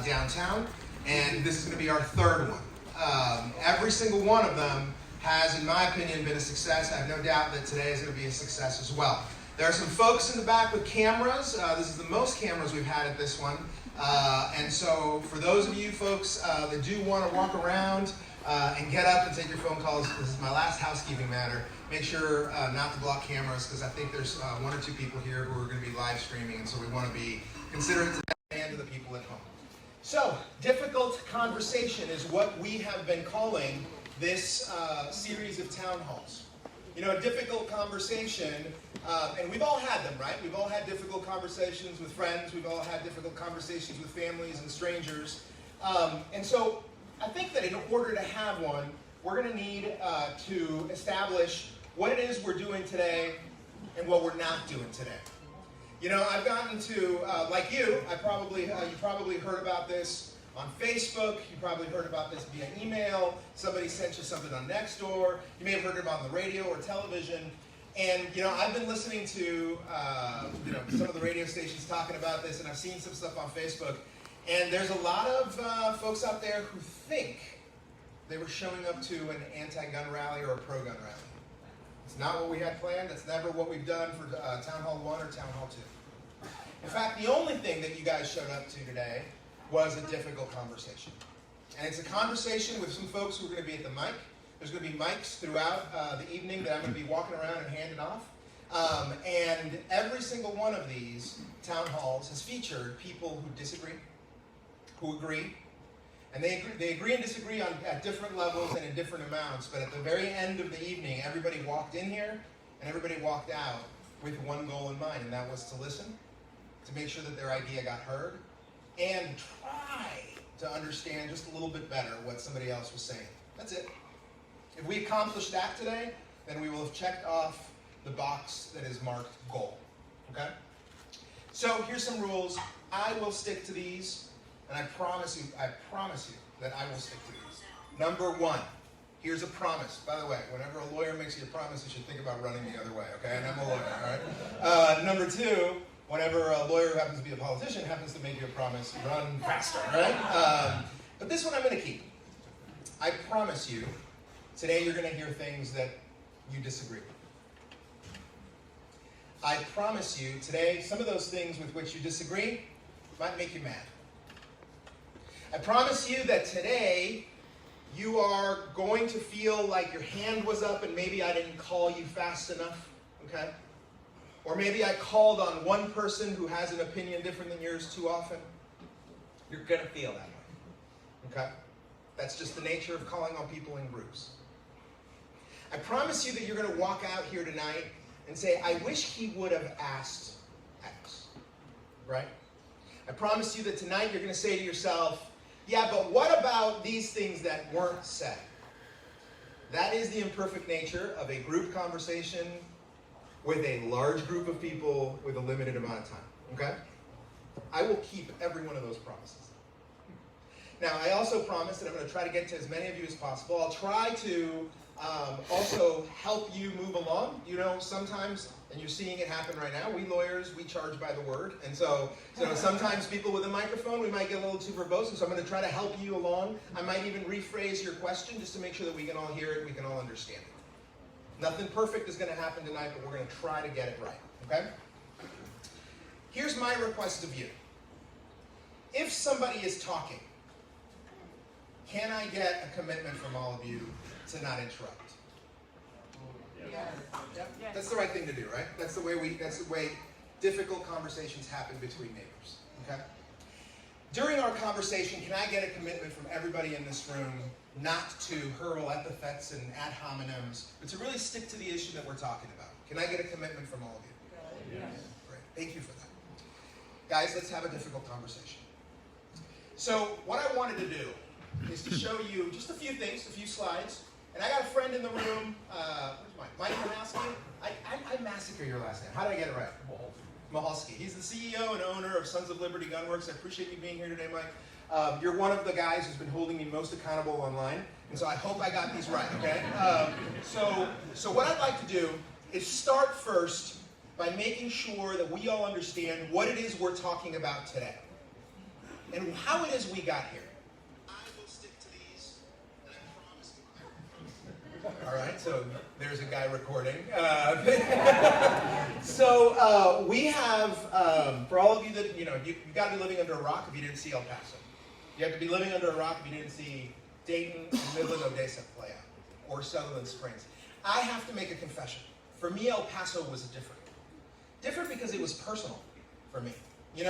downtown, and this is going to be our third one. Every single one of them has, in my opinion, been a success. I have no doubt that today is going to be a success as well. There are some folks in the back with cameras. This is the most cameras we've had at this one. And so for those of you folks that do want to walk around and get up and take your phone calls, this is my last housekeeping matter. Make sure not to block cameras, because I think there's one or two people here who are going to be live streaming, and so we want to be considerate to that and to the people at home. So, difficult conversation is what we have been calling this series of town halls. You know, a difficult conversation, and we've all had them, right? We've all had difficult conversations with friends. We've all had difficult conversations with families and strangers. And so, I think that in order to have one, we're going to need to establish what it is we're doing today and what we're not doing today. You know, I've gotten to, like you, you probably heard about this on Facebook. You probably heard about this via email. Somebody sent you something on Nextdoor. You may have heard it on the radio or television. And, you know, I've been listening to, some of the radio stations talking about this, and I've seen some stuff on Facebook. And there's a lot of folks out there who think they were showing up to an anti-gun rally or a pro-gun rally. It's not what we had planned. That's never what we've done for Town Hall 1 or Town Hall 2. In fact, the only thing that you guys showed up to today was a difficult conversation. And it's a conversation with some folks who are going to be at the mic. There's going to be mics throughout the evening that I'm going to be walking around and handing off. And every single one of these town halls has featured people who disagree, who agree, and they agree and disagree at different levels and in different amounts, but at the very end of the evening, everybody walked in here and everybody walked out with one goal in mind, and that was to listen, to make sure that their idea got heard, and try to understand just a little bit better what somebody else was saying. That's it. If we accomplish that today, then we will have checked off the box that is marked goal. Okay? So here's some rules. I will stick to these. And I promise you that I will stick to these. Number one, here's a promise. By the way, whenever a lawyer makes you a promise, you should think about running the other way, okay? And I'm a lawyer, all right? Number two, whenever a lawyer who happens to be a politician happens to make you a promise, run faster, right? But this one I'm going to keep. I promise you, today you're going to hear things that you disagree with. I promise you, today, some of those things with which you disagree might make you mad. I promise you that today you are going to feel like your hand was up and maybe I didn't call you fast enough, okay? Or maybe I called on one person who has an opinion different than yours too often. You're going to feel that way, okay? That's just the nature of calling on people in groups. I promise you that you're going to walk out here tonight and say, I wish he would have asked X, right? I promise you that tonight you're going to say to yourself, yeah, but what about these things that weren't said? That is the imperfect nature of a group conversation with a large group of people with a limited amount of time, okay? I will keep every one of those promises. Now, I also promise that I'm going to try to get to as many of you as possible. I'll try to also help you move along. You know, sometimes, and you're seeing it happen right now, we lawyers, we charge by the word. And so sometimes people with a microphone, we might get a little too verbose, and so I'm going to try to help you along. I might even rephrase your question just to make sure that we can all hear it, we can all understand it. Nothing perfect is going to happen tonight, but we're going to try to get it right, okay? Here's my request of you. If somebody is talking, can I get a commitment from all of you to not interrupt? Yes. Yep. Yes. That's the right thing to do, right? That's the way difficult conversations happen between neighbors. Okay? During our conversation, can I get a commitment from everybody in this room not to hurl epithets and ad hominems, but to really stick to the issue that we're talking about? Can I get a commitment from all of you? Yes. Great. Thank you for that. Guys, let's have a difficult conversation. So what I wanted to do is to show you just a few things, a few slides. And I got a friend in the room, MIHALSKI. I massacre your last name. How did I get it right? MIHALSKI. He's the CEO and owner of Sons of Liberty Gunworks. I appreciate you being here today, Mike. You're one of the guys who's been holding me most accountable online, and so I hope I got these right, okay? So what I'd like to do is start first by making sure that we all understand what it is we're talking about today. and how it is we got here. I will stick to these, and I promise you. All right, so there's a guy recording. So we have, for all of you that, you've got to be living under a rock if you didn't see El Paso. You have to be living under a rock if you didn't see Dayton and Midland, Odessa play out, or Sutherland Springs. I have to make a confession. For me, El Paso was different. Different because it was personal for me. A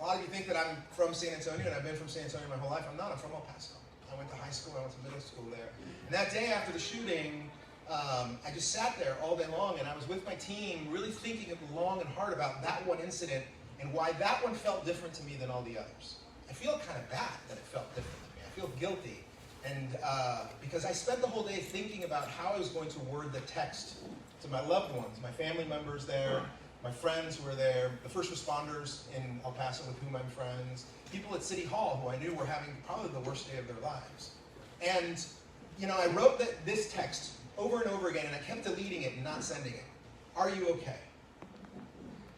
lot of you think that I'm from San Antonio, and I've been from San Antonio my whole life. I'm not. I'm from El Paso. I went to high school. I went to middle school there. And that day after the shooting, I just sat there all day long, and I was with my team really thinking long and hard about that one incident and why that one felt different to me than all the others. I feel kind of bad that it felt different to me. I feel guilty. And because I spent the whole day thinking about how I was going to word the text to my loved ones, my family members there, my friends who were there, the first responders in El Paso with whom I'm friends, people at City Hall who I knew were having probably the worst day of their lives. And, I wrote this text over and over again, and I kept deleting it and not sending it. Are you okay?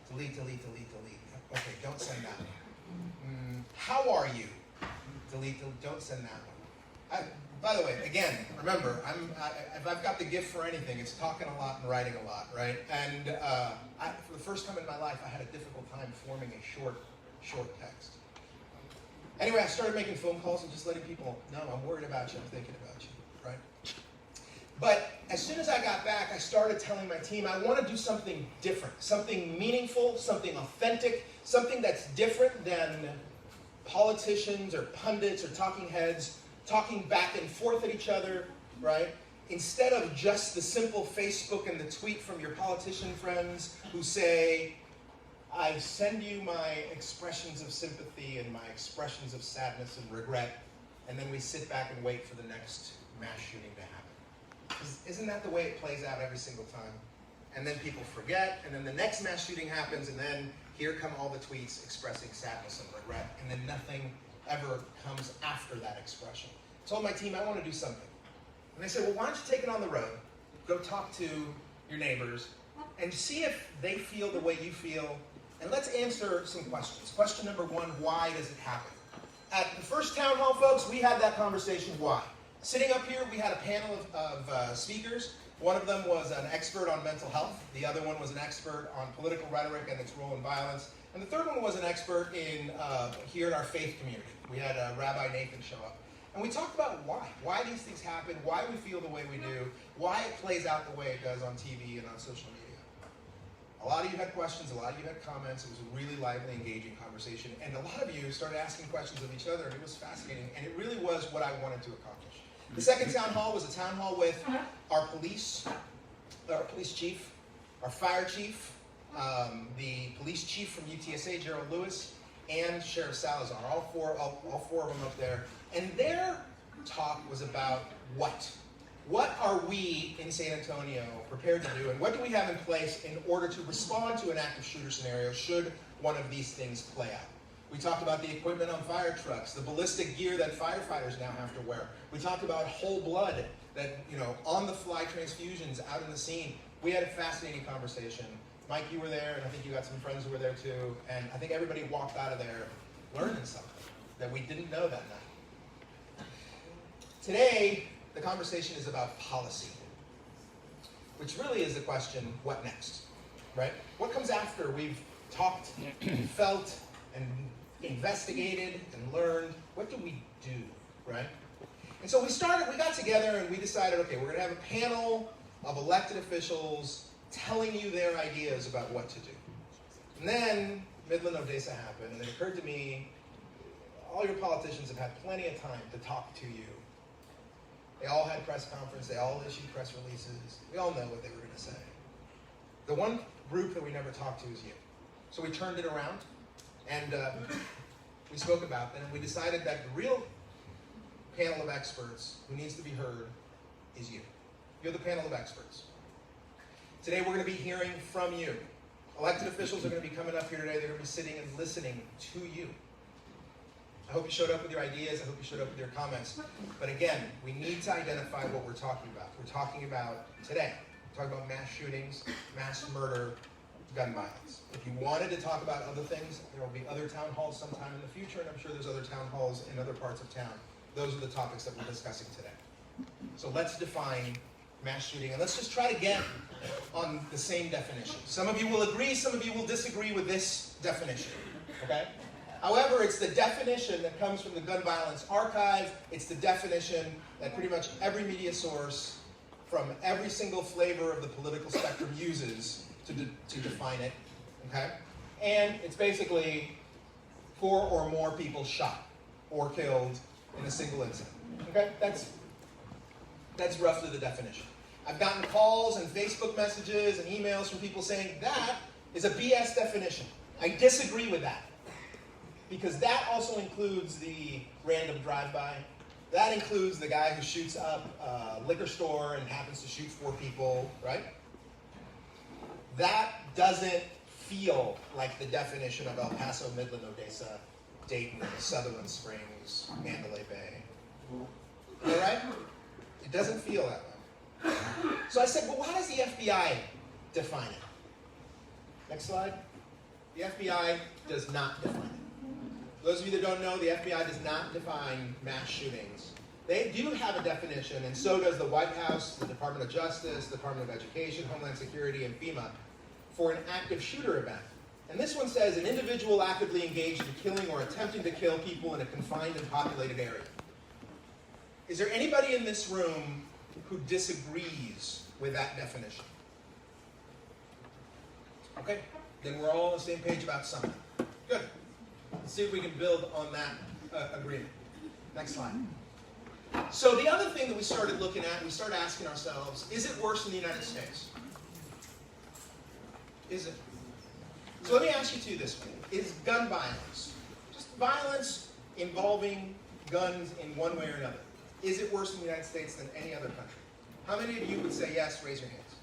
Delete, delete, delete, delete. Okay, don't send that one. How are you? Delete, delete, don't send that one. By the way, again, remember, if I've got the gift for anything, it's talking a lot and writing a lot, right? And for the first time in my life, I had a difficult time forming a short text. Anyway, I started making phone calls and just letting people know I'm worried about you, I'm thinking about you, right? But as soon as I got back, I started telling my team I want to do something different, something meaningful, something authentic, something that's different than politicians or pundits or talking heads talking back and forth at each other, right? Instead of just the simple Facebook and the tweet from your politician friends who say, I send you my expressions of sympathy and my expressions of sadness and regret, and then we sit back and wait for the next mass shooting to happen. Isn't that the way it plays out every single time? And then people forget, and then the next mass shooting happens, and then here come all the tweets expressing sadness and regret, and then nothing ever comes after that expression. I told my team I want to do something. And they said, well, why don't you take it on the road, go talk to your neighbors, and see if they feel the way you feel, and let's answer some questions. Question number one, why does it happen? At the first town hall, folks, we had that conversation, why? Sitting up here, we had a panel of speakers. One of them was an expert on mental health. The other one was an expert on political rhetoric and its role in violence. And the third one was an expert in here in our faith community. We had Rabbi Nathan show up. And we talked about why these things happen, why we feel the way we do, why it plays out the way it does on TV and on social media. A lot of you had questions, a lot of you had comments. It was a really lively, engaging conversation. And a lot of you started asking questions of each other, and it was fascinating. And it really was what I wanted to accomplish. The second town hall was a town hall with our police chief, our fire chief, the police chief from UTSA, Gerald Lewis, and Sheriff Salazar, all four of them up there. And their talk was about what? What are we in San Antonio prepared to do, and what do we have in place in order to respond to an active shooter scenario should one of these things play out? We talked about the equipment on fire trucks, the ballistic gear that firefighters now have to wear. We talked about whole blood, that, on-the-fly transfusions out in the scene. We had a fascinating conversation. Mike, you were there, and I think you got some friends who were there too, and I think everybody walked out of there learning something that we didn't know that night. Today, the conversation is about policy, which really is the question, what next, right? What comes after we've talked, felt, and investigated and learned? What do we do, right? And so we got together and we decided, okay, we're going to have a panel of elected officials telling you their ideas about what to do. And then Midland, Odessa happened, and it occurred to me, all your politicians have had plenty of time to talk to you. They all had press conference, they all issued press releases. We all know what they were going to say. The one group that we never talked to is you. So we turned it around, and we spoke about that, and we decided that the real panel of experts who needs to be heard is you. You're the panel of experts. Today we're going to be hearing from you. Elected officials are going to be coming up here today. They're going to be sitting and listening to you. I hope you showed up with your ideas. I hope you showed up with your comments. But again, we need to identify what we're talking about. We're talking about today. We're talking about mass shootings, mass murder, gun violence. If you wanted to talk about other things, there will be other town halls sometime in the future, and I'm sure there's other town halls in other parts of town. Those are the topics that we're discussing today. So let's define mass shooting, and let's just try to get on the same definition. Some of you will agree, some of you will disagree with this definition, okay? However, it's the definition that comes from the Gun Violence Archive. It's the definition that pretty much every media source from every single flavor of the political spectrum uses to define it, okay? And it's basically 4 or more people shot or killed in a single incident, okay? That's roughly the definition. I've gotten calls and Facebook messages and emails from people saying that is a BS definition. I disagree with that. Because that also includes the random drive-by. That includes the guy who shoots up a liquor store and happens to shoot 4 people, right? That doesn't feel like the definition of El Paso, Midland, Odessa, Dayton, Sutherland Springs, Mandalay Bay. All right? It doesn't feel that way. So I said, well, how does the FBI define it? Next slide. The FBI does not define it. Those of you that don't know, the FBI does not define mass shootings. They do have a definition, and so does the White House, the Department of Justice, the Department of Education, Homeland Security, and FEMA for an active shooter event. And this one says an individual actively engaged in killing or attempting to kill people in a confined and populated area. Is there anybody in this room who disagrees with that definition? Okay, then we're all on the same page about something. Good. Let's see if we can build on that agreement. Next slide. So the other thing that we started looking at, we started asking ourselves, is it worse in the United States? Is it? So let me ask you two this way. Is gun violence, just violence involving guns in one way or another, is it worse in the United States than any other country? How many of you would say yes? Raise your hands.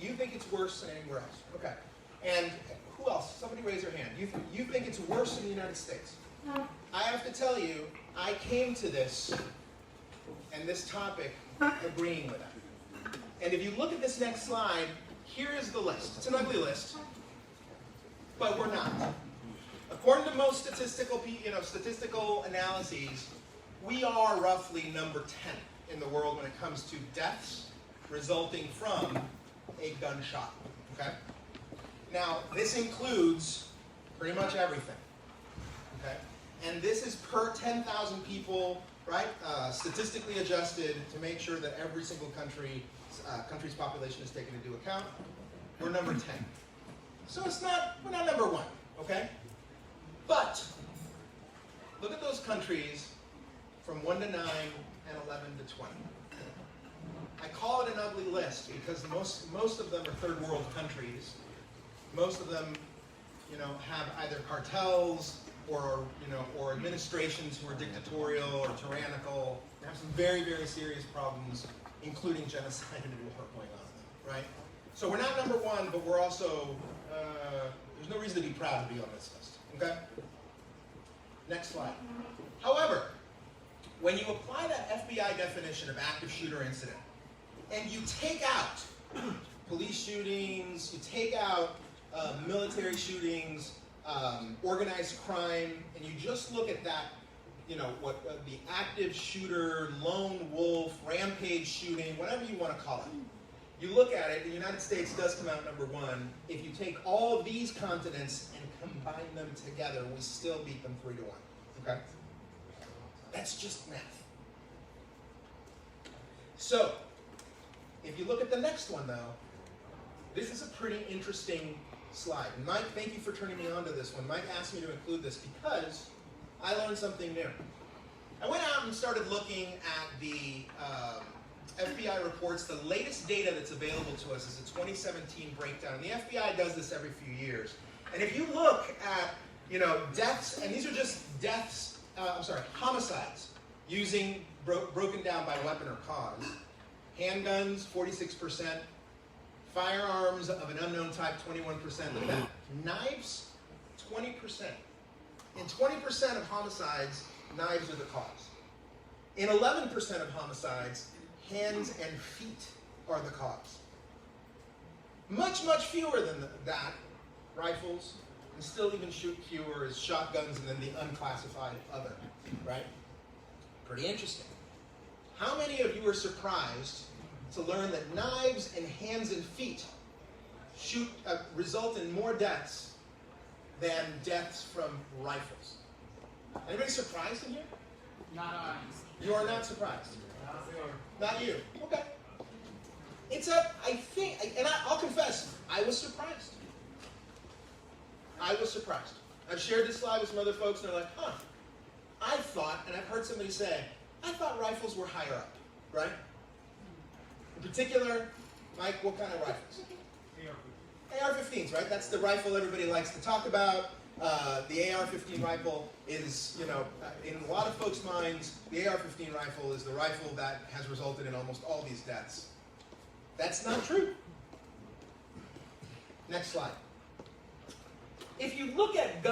You think it's worse than anywhere else? Okay. And who else? Somebody raise their hand. You think it's worse in the United States? I have to tell you, I came to this and this topic agreeing with that. And if you look at this next slide, here is the list. It's an ugly list, but we're not. According to most statistical analyses, we are roughly number 10 in the world when it comes to deaths resulting from a gunshot. Okay? Now, this includes pretty much everything. Okay? And this is per 10,000 people, right? Statistically adjusted to make sure that every single country's population is taken into account. We're number 10. So we're not number 1, okay? But look at those countries from 1 to 9 and 11 to 20. I call it an ugly list because most of them are third world countries. Most of them, have either cartels or administrations who are dictatorial or tyrannical. They have some very, very serious problems, including genocide and war going on in them, right? So we're not number 1, but we're also, there's no reason to be proud to be on this list, okay? Next slide. However, when you apply that FBI definition of active shooter incident, and you take out police shootings, you take out military shootings, organized crime, and you just look at that, what the active shooter, lone wolf, rampage shooting, whatever you want to call it. You look at it, the United States does come out number 1. If you take all of these continents and combine them together, we still beat them 3-1. Okay? That's just math. So, if you look at the next one, though, this is a pretty interesting slide. And Mike, thank you for turning me on to this one. Mike asked me to include this because I learned something new. I went out and started looking at the FBI reports. The latest data that's available to us is a 2017 breakdown. And the FBI does this every few years. And if you look at, deaths, and these are just deaths, homicides, using broken down by weapon or cause. Handguns, 46%. Firearms of an unknown type, 21% of that. Knives, 20%. In 20% of homicides, knives are the cause. In 11% of homicides, hands and feet are the cause. Much, much fewer than that rifles, and still even fewer is shotguns and then the unclassified other, right? Pretty interesting. How many of you are surprised to learn that knives and hands and feet result in more deaths than deaths from rifles? Anybody surprised in here? Not I. You are not surprised? Not you. Okay. I think, and I'll confess, I was surprised. I was surprised. I've shared this slide with some other folks, and they're like, huh, I thought, and I've heard somebody say, I thought rifles were higher up, right? In particular, Mike, what kind of rifles? AR-15s, right? That's the rifle everybody likes to talk about. The AR-15 rifle is, in a lot of folks' minds, the AR-15 rifle is the rifle that has resulted in almost all these deaths. That's not true. Next slide. If you look at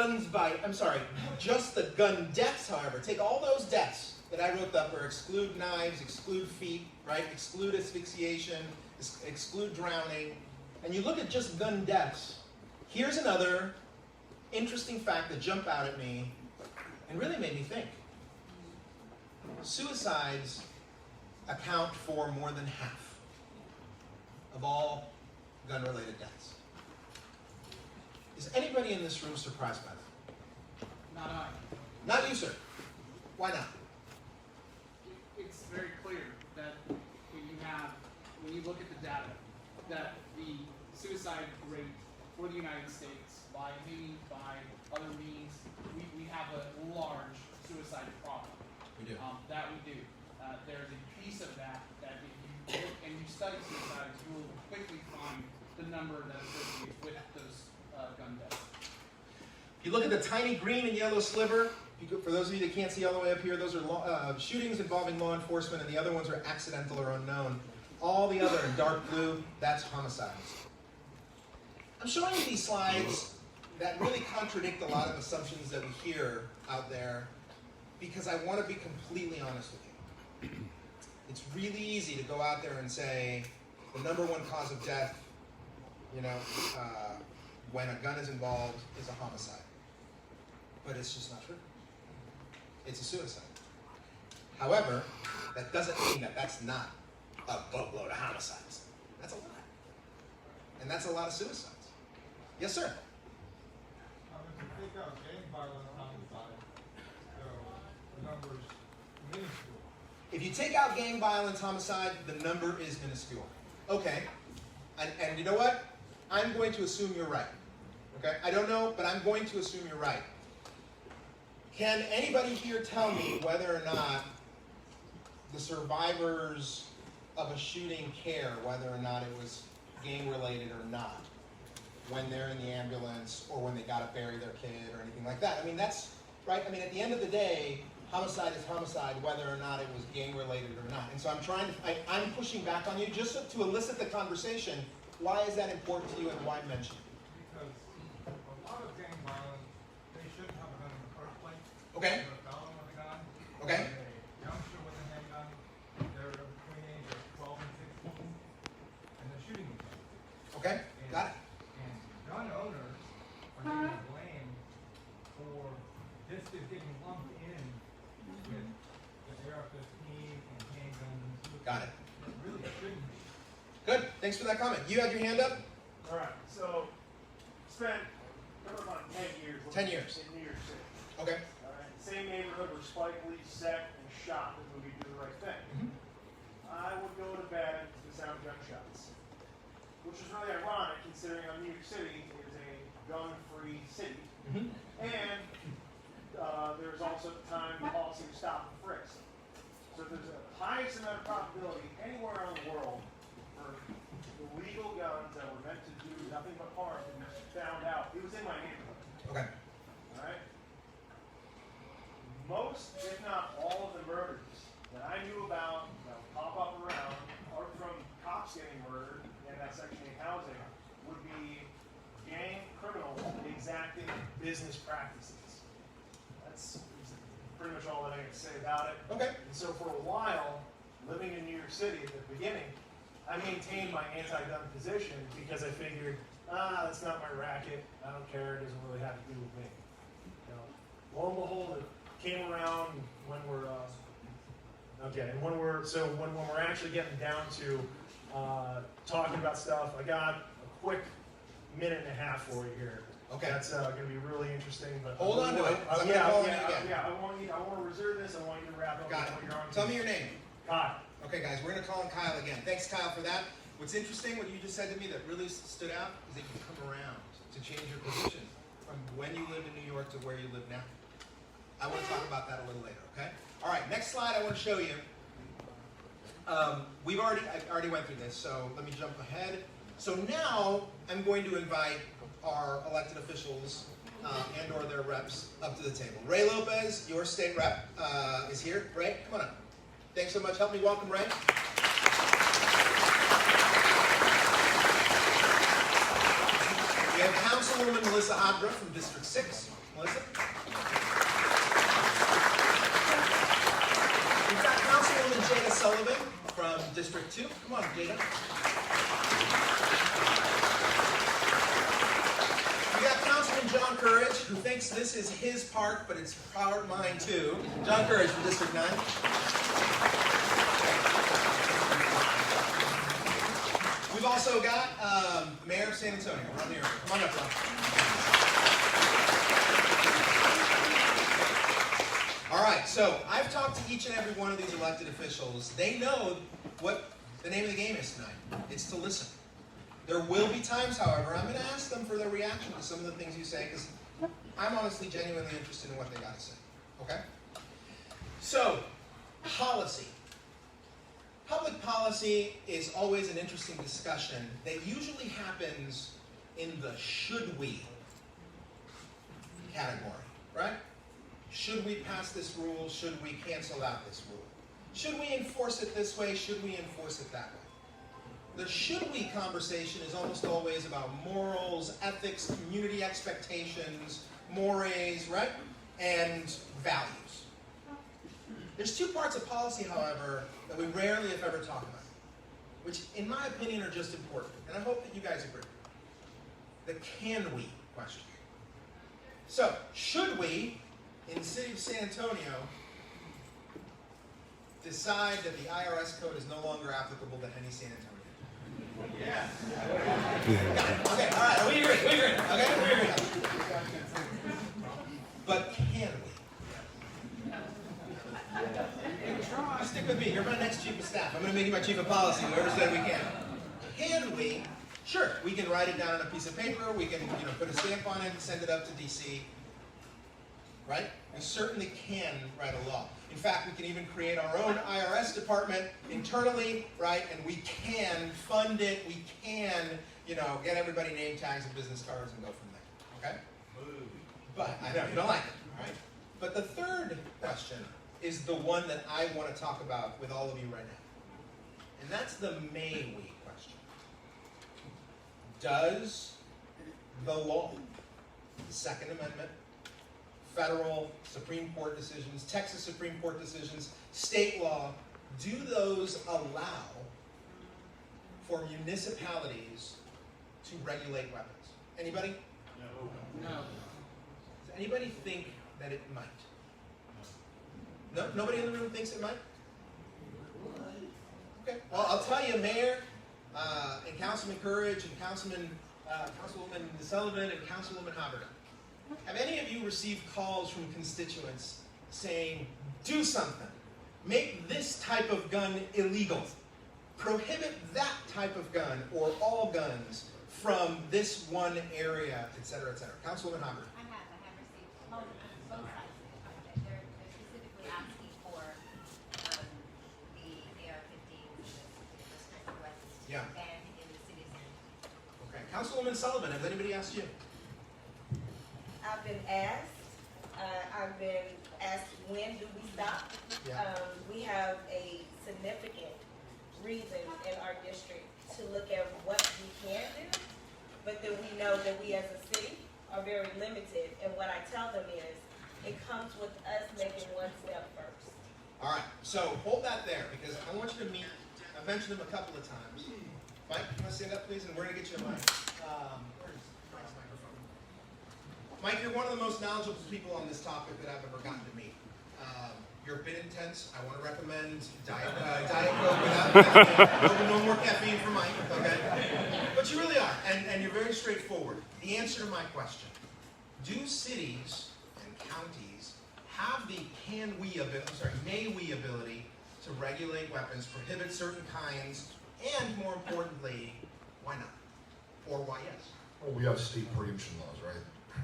just the gun deaths, however, take all those deaths that I wrote up, or exclude knives, exclude feet, right? Exclude asphyxiation, exclude drowning, and you look at just gun deaths, here's another interesting fact that jumped out at me and really made me think. Suicides account for more than half of all gun-related deaths. Is anybody in this room surprised by that? Not I. Not you, sir. Why not? It's very clear that when you look at the data, that the suicide rate for the United States, by hanging, by other means, we have a large suicide problem. We do. That we do. There's a piece of that if you look and you study suicides, you will quickly find the number that associates with those gun deaths. If you look at the tiny green and yellow sliver, for those of you that can't see all the way up here, those are shootings involving law enforcement, and the other ones are accidental or unknown. All the other in dark blue, that's homicides. I'm showing you these slides that really contradict a lot of assumptions that we hear out there because I want to be completely honest with you. It's really easy to go out there and say the number one cause of death, when a gun is involved, is a homicide. But it's just not true. It's a suicide. However, that doesn't mean that that's not a boatload of homicides. That's a lot. And that's a lot of suicides. Yes, sir? If you take out gang violence homicide, the number's minuscule. If you take out gang violence homicide, the number is minuscule. Okay. And you know what? I'm going to assume you're right. Okay? I don't know, but I'm going to assume you're right. Can anybody here tell me whether or not the survivors of a shooting care whether or not it was gang-related or not when they're in the ambulance or when they got to bury their kid or anything like that? I mean, that's right. I mean, at the end of the day, homicide is homicide whether or not it was gang-related or not. And so I'm pushing back on you just to elicit the conversation. Why is that important to you and why mention it? Because a lot of gang violence, they shouldn't have a gun in the first place. Okay. They're a felon with a gun. Okay. A youngster with a handgun. They're between the age of 12 and 16. And they're shooting each other. Okay, got it. And gun owners are getting blamed for this is getting lumped in with the AR-15 and handguns and suicide. Got it. It really shouldn't be. Good. Thanks for that comment. You had your hand up? All right, so spent about 10 years. 10 years. In New York City. Okay. All right, same neighborhood where Spike Lee set and shot the movie Do the Right Thing. Mm-hmm. I would go to bed to the sound of gunshots, which is really ironic considering New York City is a gun-free city, and there's also at the time the policy of stop and frisk. So there's a highest amount of probability anywhere around the world for illegal guns that were meant to do nothing but harm to be found out. It was in my neighborhood. Okay. All right. Most, if not all, of the murders that I knew about that pop up around, or from cops getting murdered in that Section 8 housing, would be gang criminals exacting business practices. That's pretty much all that I can say about it. Okay. And so for a while, living in New York City at the beginning, I maintained my anti-gun position because I figured, that's not my racket. I don't care. It doesn't really have to do with me. You know, lo and behold, it came around when we're when we're actually getting down to talking about stuff. I got a quick minute and a half for you here. Okay. That's going to be really interesting. But Hold on to it. I'm yeah, gonna call on you again. yeah. I want to reserve this. I want you to wrap up. Got it. What you're on. Tell me your name. Kyle. Okay, guys, we're going to call on Kyle again. Thanks, Kyle, for that. What's interesting, what you just said to me that really stood out, is that you come around to change your position from when you lived in New York to where you live now. I want to talk about that a little later, okay? All right, next slide I want to show you. I already went through this, so let me jump ahead. So now I'm going to invite our elected officials and or their reps up to the table. Ray Lopez, your state rep, is here. Ray, come on up. Thanks so much. Help me welcome Ray. We have Councilwoman Melissa Hadra from District 6. Melissa. We've got Councilwoman Jada Sullivan from District 2. Come on, Jada. We got Councilman John Courage, who thinks this is his park, but it's mine too. John Courage from District 9. We've also got Mayor of San Antonio, Ron Nero. Come on up, Ron. All right, so I've talked to each and every one of these elected officials. They know what the name of the game is tonight. It's to listen. There will be times, however, I'm going to ask them for their reaction to some of the things you say, because I'm honestly genuinely interested in what they got to say. Okay? So, policy. Public policy is always an interesting discussion that usually happens in the should we category, right? Should we pass this rule? Should we cancel out this rule? Should we enforce it this way? Should we enforce it that way? The should we conversation is almost always about morals, ethics, community expectations, mores, right? And values. There's two parts of policy, however, that we rarely, if ever, talk about, which, in my opinion, are just important. And I hope that you guys agree. The can we question. So, should we, in the city of San Antonio, decide that the IRS code is no longer applicable to any San Antonio? Yeah. Okay, all right, we agree. Okay, we agree. But can we? You stick with me. You're my next chief of staff. I'm going to make you my chief of policy. Whoever said we can. Can we? Sure. We can write it down on a piece of paper. We can, put a stamp on it and send it up to DC. Right? We certainly can write a law. In fact, we can even create our own IRS department internally, right? And we can fund it. We can, get everybody name tags and business cards and go from there. Okay? But I know you don't like it, all right? But the third question is the one that I want to talk about with all of you right now. And that's the may we question. Does the law, the Second Amendment, federal Supreme Court decisions, Texas Supreme Court decisions, state law, do those allow for municipalities to regulate weapons? Anybody? No. Does anybody think that it might? No? Nobody in the room thinks it might? Okay. Well, I'll tell you, Mayor and Councilman Courage and Councilwoman Sullivan and Councilwoman Haberda, have any of you received calls from constituents saying, do something, make this type of gun illegal, prohibit that type of gun or all guns from this one area, et cetera, et cetera? Councilwoman Haberda. I have received both sides of it. They're specifically asking for the AR-15s, the restricted weapons, to be banned in the city of San Antonio. Okay. Councilwoman Sullivan, has anybody asked you? I've been asked. I've been asked, when do we stop? Yeah. We have a significant reason in our district to look at what we can do, but then we know that we as a city are very limited. And what I tell them is, it comes with us making one step first. All right, so hold that there, because I want you to meet I've mentioned him a couple of times. Mike, you want to stand up, please? And we're going to get you a mic. Where's Mike's microphone? Mike, you're one of the most knowledgeable people on this topic that I've ever gotten to meet. You're a bit intense. I want to recommend Diet Coke without caffeine. No more caffeine for Mike, okay? But you really are, and you're very straightforward. The answer to my question, do cities and counties have the may we ability to regulate weapons, prohibit certain kinds, and more importantly, why not? Or why yes? Well, we have state preemption laws, right?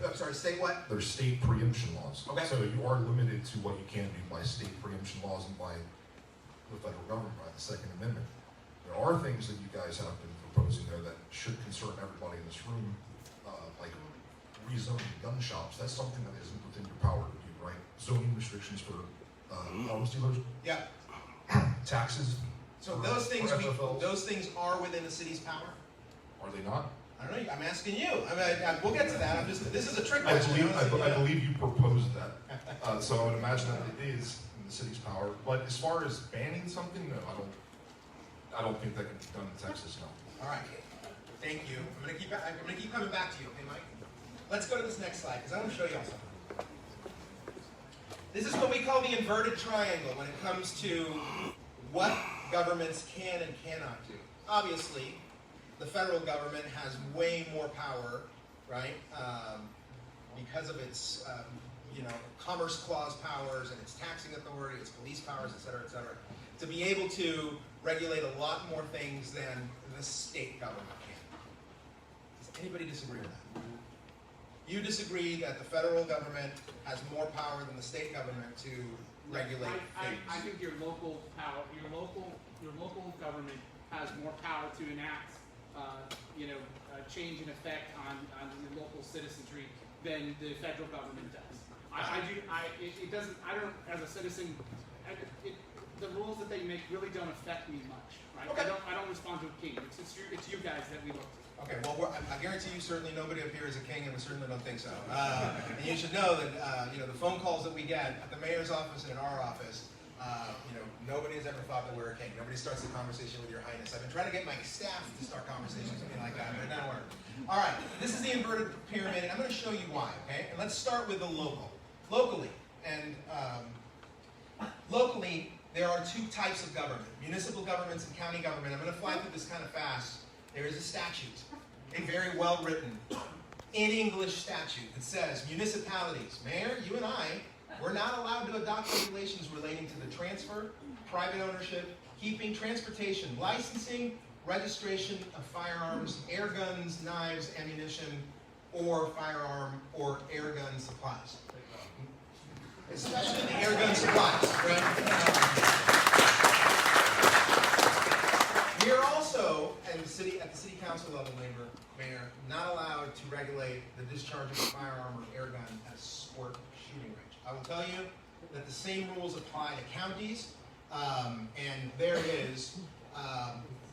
I'm sorry, state what? There's state preemption laws. Okay. So you are limited to what you can do by state preemption laws and by the federal government, by the Second Amendment. There are things that you guys have been proposing there that should concern everybody in this room, like rezoning gun shops. That's something that isn't within your power to do, right? Zoning restrictions for arms dealers, Yeah. taxes. So for- those things for FFLs. those things are within the city's power? Are they not? I don't know. I'm asking you. We'll get to that. This is a trick I question. believe you proposed that. So I would imagine that it is in the city's power. But as far as banning something, no, I don't think that can be done in Texas, no. All right. Thank you. I'm gonna keep coming back to you, okay, Mike? Let's go to this next slide because I want to show you all something. This is what we call the inverted triangle when it comes to what governments can and cannot do. Obviously, the federal government has way more power, right? Because of its, Commerce Clause powers and its taxing authority, its police powers, et cetera, to be able to regulate a lot more things than the state government can. Does anybody disagree with that? You disagree that the federal government has more power than the state government to regulate things? I think your local government has more power to enact, change in effect on the local citizenry than the federal government does. As a citizen, the rules that they make really don't affect me much, right? Okay. I don't respond to a king. It's you guys that we look to. Okay, well, I guarantee you certainly nobody up here is a king, and we certainly don't think so. And you should know that, the phone calls that we get at the mayor's office and in our office, nobody has ever thought that we're a king. Nobody starts the conversation with your highness. I've been trying to get my staff to start conversations with me like that, but it doesn't work. All right, this is the inverted pyramid, and I'm going to show you why, okay? And let's start with the local. Locally, there are two types of government, municipal governments and county government. I'm going to fly through this kind of fast. There is a statute, a very well written, in English statute that says municipalities, mayor, you and I, we're not allowed to adopt regulations relating to the transfer, private ownership, keeping, transportation, licensing, registration of firearms, air guns, knives, ammunition, or firearm or air gun supplies. Especially the air gun supplies, right? We are also, at the city council level, Mayor, not allowed to regulate the discharge of a firearm or air gun at a sport shooting range. I will tell you that the same rules apply to counties, and there it is.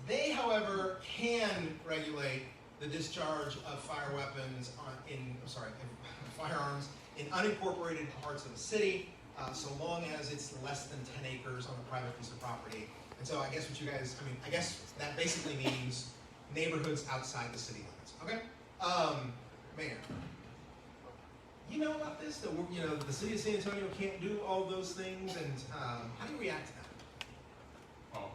They, however, can regulate the discharge of firearms in unincorporated parts of the city, so long as it's less than 10 acres on a private piece of property. And so I guess I guess that basically means neighborhoods outside the city limits. Okay? Mayor, you know about this? That the city of San Antonio can't do all those things, and how do you react to that? Well,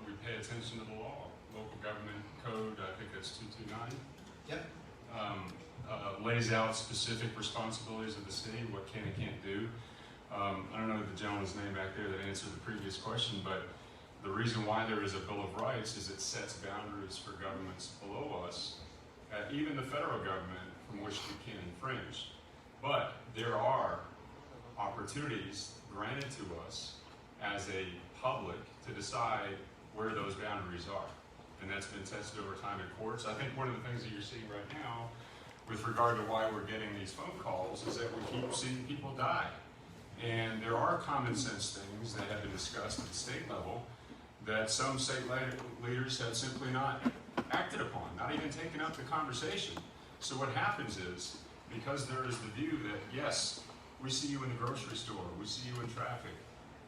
we pay attention to the law. Local government code, I think that's 229. Yep. Lays out specific responsibilities of the city, what can and can't do. I don't know the gentleman's name back there that answered the previous question, but the reason why there is a Bill of Rights is it sets boundaries for governments below us, even the federal government, from which we can infringe. But there are opportunities granted to us as a public to decide where those boundaries are. And that's been tested over time in courts. I think one of the things that you're seeing right now with regard to why we're getting these phone calls is that we keep seeing people die. And there are common sense things that have been discussed at the state level that some state leaders have simply not acted upon, not even taken up the conversation. So what happens is, because there is the view that, yes, we see you in the grocery store, we see you in traffic,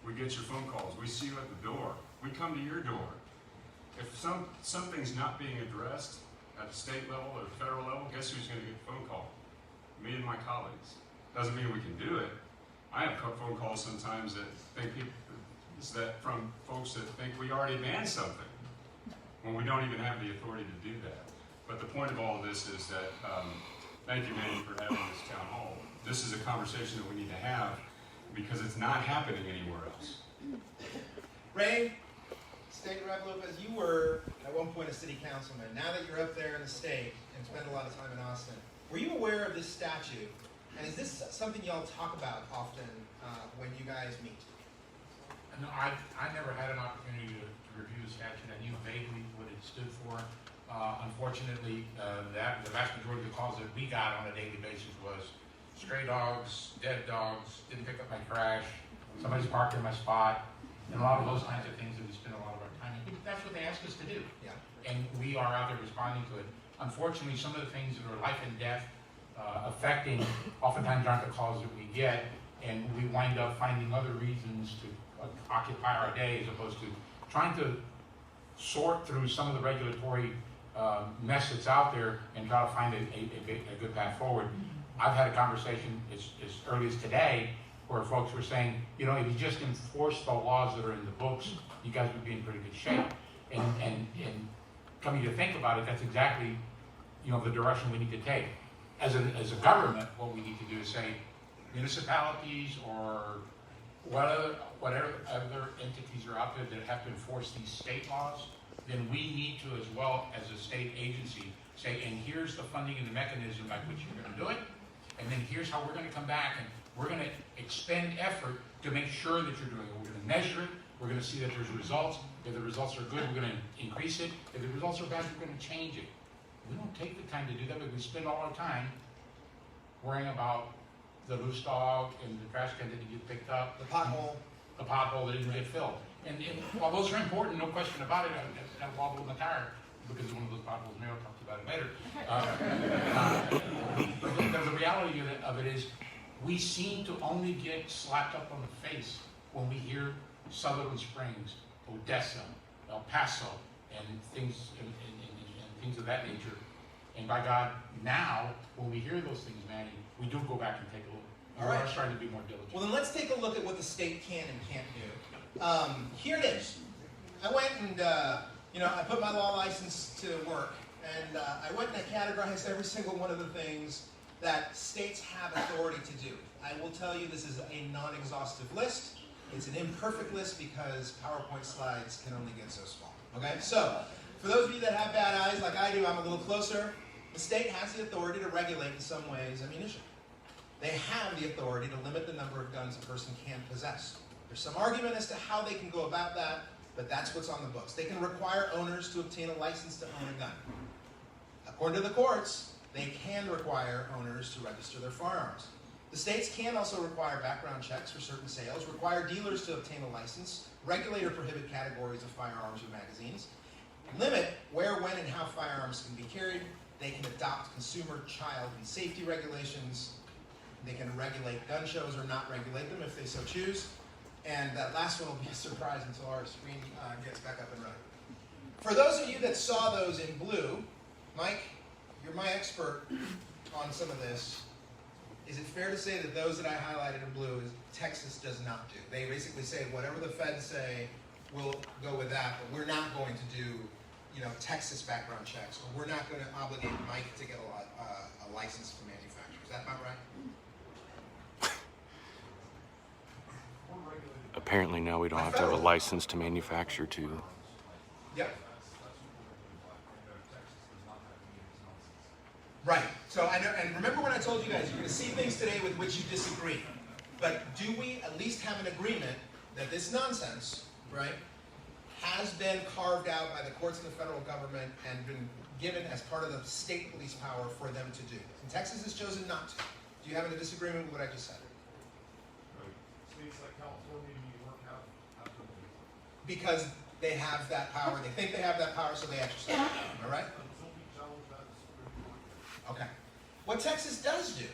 we get your phone calls, we see you at the door, we come to your door, If something's not being addressed at the state level or federal level, guess who's going to get the phone call? Me and my colleagues. Doesn't mean we can do it. I have phone calls sometimes that from folks that think we already banned something when we don't even have the authority to do that. But the point of all of this is that, thank you, Manny, for having this town hall. This is a conversation that we need to have because it's not happening anywhere else. Ray, State Rep Lopez, you were at one point a city councilman. Now that you're up there in the state and spend a lot of time in Austin, were you aware of this statute? And is this something y'all talk about often when you guys meet? No, I never had an opportunity to review the statute. I knew vaguely what it stood for. Unfortunately, the vast majority of the calls that we got on a daily basis was stray dogs, dead dogs, didn't pick up my trash, somebody's parked in my spot, and a lot of those kinds of things that we spend a lot of our time in. That's what they ask us to do. Yeah. And we are out there responding to it. Unfortunately, some of the things that are life and death affecting oftentimes aren't the calls that we get, and we wind up finding other reasons to occupy our day as opposed to trying to sort through some of the regulatory mess that's out there and try to find a good path forward. I've had a conversation as early as today where folks were saying, you know, if you just enforce the laws that are in the books, you guys would be in pretty good shape. And coming to think about it, that's exactly, you know, the direction we need to take. As a government, what we need to do is say, municipalities or whatever other entities are out there that have to enforce these state laws, then we need to, as well as a state agency, say, and here's the funding and the mechanism by which you're going to do it, and then here's how we're going to come back and we're going to expend effort to make sure that you're doing it. We're going to measure it. We're going to see that there's results. If the results are good, we're going to increase it. If the results are bad, we're going to change it. We don't take the time to do that, but we spend all our time worrying about the loose dog and the trash can that didn't get picked up, The pothole. that didn't get filled. And while those are important, no question about it, I have a wobble in the tire because of one of those potholes. Maybe I'll talk about it later. But the reality of it is we seem to only get slapped up on the face when we hear Sutherland Springs, Odessa, El Paso, and things and things of that nature. And by God, now, when we hear those things, Manny, we do go back and take a look. All We right. are starting to be more diligent. Well, then let's take a look at what the state can and can't do. Here it is. I went and, I put my law license to work, and I went and I categorized every single one of the things that states have authority to do. I will tell you this is a non-exhaustive list. It's an imperfect list because PowerPoint slides can only get so small. Okay, so for those of you that have bad eyes like I do, I'm a little closer. The state has the authority to regulate in some ways ammunition. They have the authority to limit the number of guns a person can possess. There's some argument as to how they can go about that, but that's what's on the books. They can require owners to obtain a license to own a gun. According to the courts, they can require owners to register their firearms. The states can also require background checks for certain sales, require dealers to obtain a license, regulate or prohibit categories of firearms or magazines, limit where, when, and how firearms can be carried. They can adopt consumer, child, and safety regulations. They can regulate gun shows or not regulate them if they so choose. And that last one will be a surprise until our screen gets back up and running. For those of you that saw those in blue, Mike, you're my expert on some of this. Is it fair to say that those that I highlighted in blue is Texas does not do? They basically say whatever the feds say, we'll go with that, but we're not going to do, Texas background checks, or we're not going to obligate Mike to get a license to manufacture. Is that about right? Apparently now we don't have to have a license to manufacture too. Yep. Right. So I know, and remember when I told you guys you're going to see things today with which you disagree. But do we at least have an agreement that this nonsense, right, has been carved out by the courts and the federal government and been given as part of the state police power for them to do? And Texas has chosen not to. Do you have a disagreement with what I just said? States like California, New York have absolutely. Because they have that power. They think they have that power, so they exercise it. All right? Until we challenge that Supreme Court. Okay. What Texas does do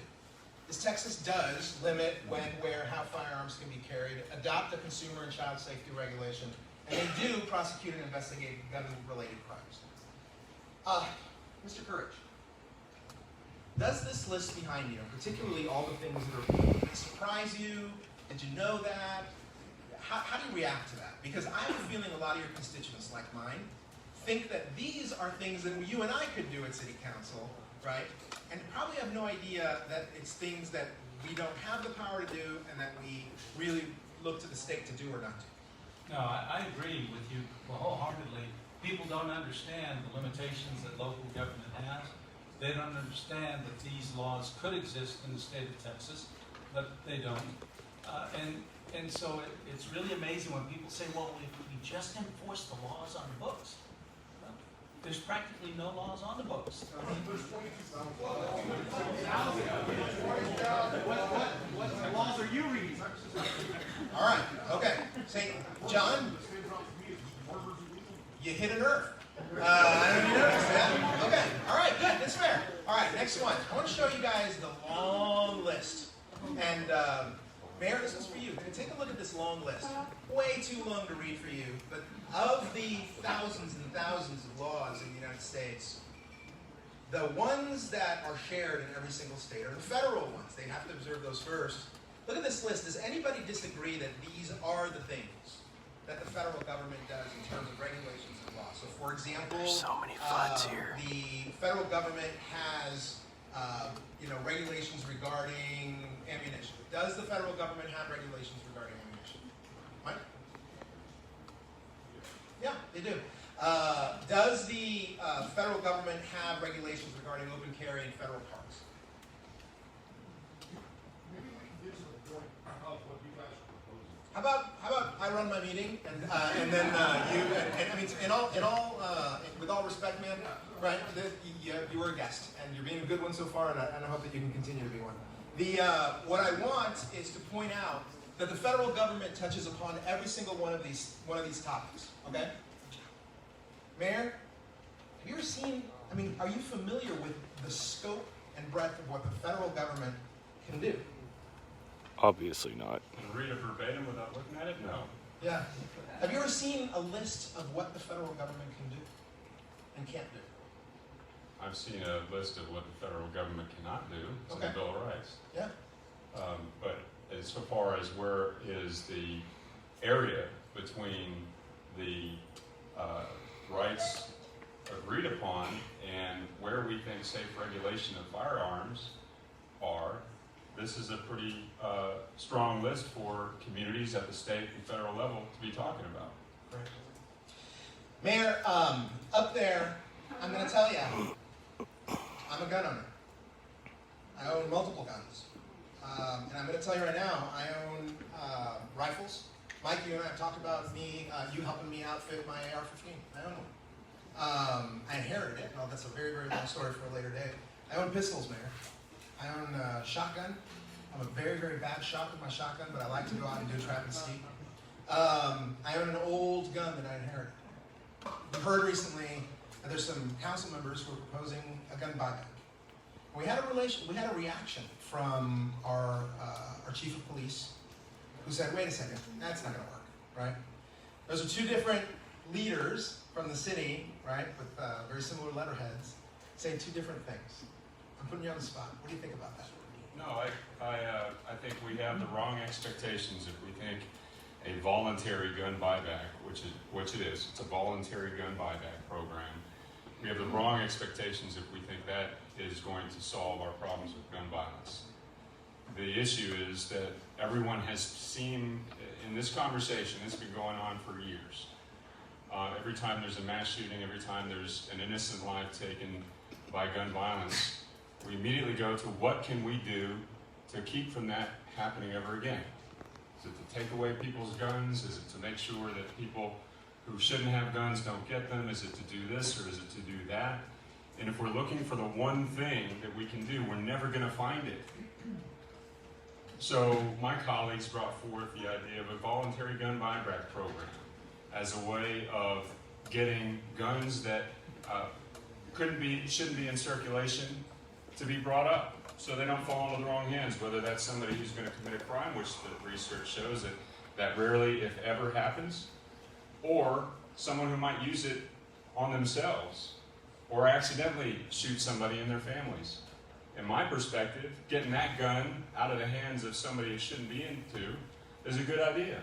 is Texas does limit when, where, how firearms can be carried, adopt a consumer and child safety regulation, And they do prosecute and investigate gun-related crimes. Mr. Courage, does this list behind you, particularly all the things that are, did they surprise you? Did you know that? How do you react to that? Because I have a feeling a lot of your constituents, like mine, think that these are things that you and I could do at City Council, right? And probably have no idea that it's things that we don't have the power to do and that we really look to the state to do or not do. No, I agree with you wholeheartedly. People don't understand the limitations that local government has. They don't understand that these laws could exist in the state of Texas, but they don't. And so it's really amazing when people say, well, if we just enforce the laws on the books. Well, there's practically no laws on the books. What laws are you reading? All right, okay. Say, John, you hit a nerve. I don't know if you noticed that. Okay, all right, good, that's fair. All right, next one. I want to show you guys the long list. And Mayor, this is for you. Take a look at this long list. Way too long to read for you, but of the thousands and thousands of laws in the United States, the ones that are shared in every single state are the federal ones. They have to observe those first. Look at this list. Does anybody disagree that these are the things that the federal government does in terms of regulations and laws? So, for example, There's so many floods here. The federal government has regulations regarding ammunition. Does the federal government have regulations regarding ammunition? Mike? Yeah, they do. Does the federal government have regulations regarding open carry in federal parks? How about I run my meeting and then you and I mean with all respect, man, right? You were a guest and you're being a good one so far, and I hope that you can continue to be one. What I want is to point out that the federal government touches upon every single one of these topics. Okay, Mayor, have you ever seen? I mean, are you familiar with the scope and breadth of what the federal government can do? Obviously not. Read it verbatim without looking at it? No. Yeah. Have you ever seen a list of what the federal government can do and can't do? I've seen a list of what the federal government cannot do. It's in the Okay. Bill of Rights. Yeah. But as far as where is the area between the rights agreed upon and where we think safe regulation of firearms are, this is a pretty strong list for communities at the state and federal level to be talking about. Right. Mayor, up there, I'm going to tell you, I'm a gun owner. I own multiple guns. And I'm going to tell you right now, I own rifles. Mike, you and I have talked about you helping me outfit my AR-15. I own one. I inherited it. Well, that's a very, very long story for a later day. I own pistols, Mayor. I own a shotgun. I'm a very, very bad shot with my shotgun, but I like to go out and do trap and seek. I own an old gun that I inherited. We've heard recently that there's some council members who are proposing a gun buyback. We had a reaction from our chief of police, who said, "Wait a second, that's not going to work, right?" Those are two different leaders from the city, right, with very similar letterheads, saying two different things. I'm putting you on the spot. What do you think about that? No, I think we have the wrong expectations if we think a voluntary gun buyback, which it is, it's a voluntary gun buyback program. We have the wrong expectations if we think that is going to solve our problems with gun violence. The issue is that everyone has seen, in this conversation, it's been going on for years. Every time there's a mass shooting, every time there's an innocent life taken by gun violence, we immediately go to what can we do to keep from that happening ever again? Is it to take away people's guns? Is it to make sure that people who shouldn't have guns don't get them? Is it to do this or is it to do that? And if we're looking for the one thing that we can do, we're never going to find it. So my colleagues brought forth the idea of a voluntary gun buyback program as a way of getting guns that shouldn't be in circulation to be brought up so they don't fall into the wrong hands, whether that's somebody who's going to commit a crime, which the research shows that rarely, if ever, happens, or someone who might use it on themselves or accidentally shoot somebody in their families. In my perspective, getting that gun out of the hands of somebody it shouldn't be into is a good idea,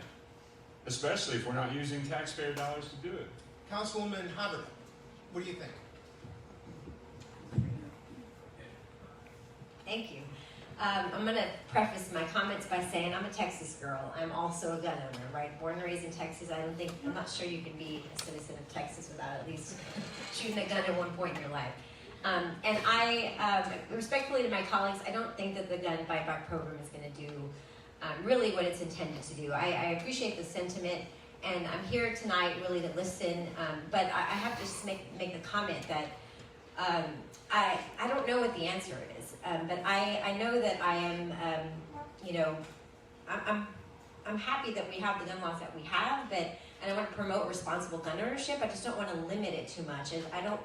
especially if we're not using taxpayer dollars to do it. Councilwoman Havertz, what do you think? Thank you. I'm going to preface my comments by saying I'm a Texas girl. I'm also a gun owner, right? Born and raised in Texas. I'm not sure you can be a citizen of Texas without at least shooting a gun at one point in your life. And I, respectfully to my colleagues, I don't think that the gun buyback program is going to do really what it's intended to do. I appreciate the sentiment, and I'm here tonight really to listen, but I have to just make the comment that I don't know what the answer is, but I know that I am, I'm happy that we have the gun laws that we have, and I want to promote responsible gun ownership. I just don't want to limit it too much. And I don't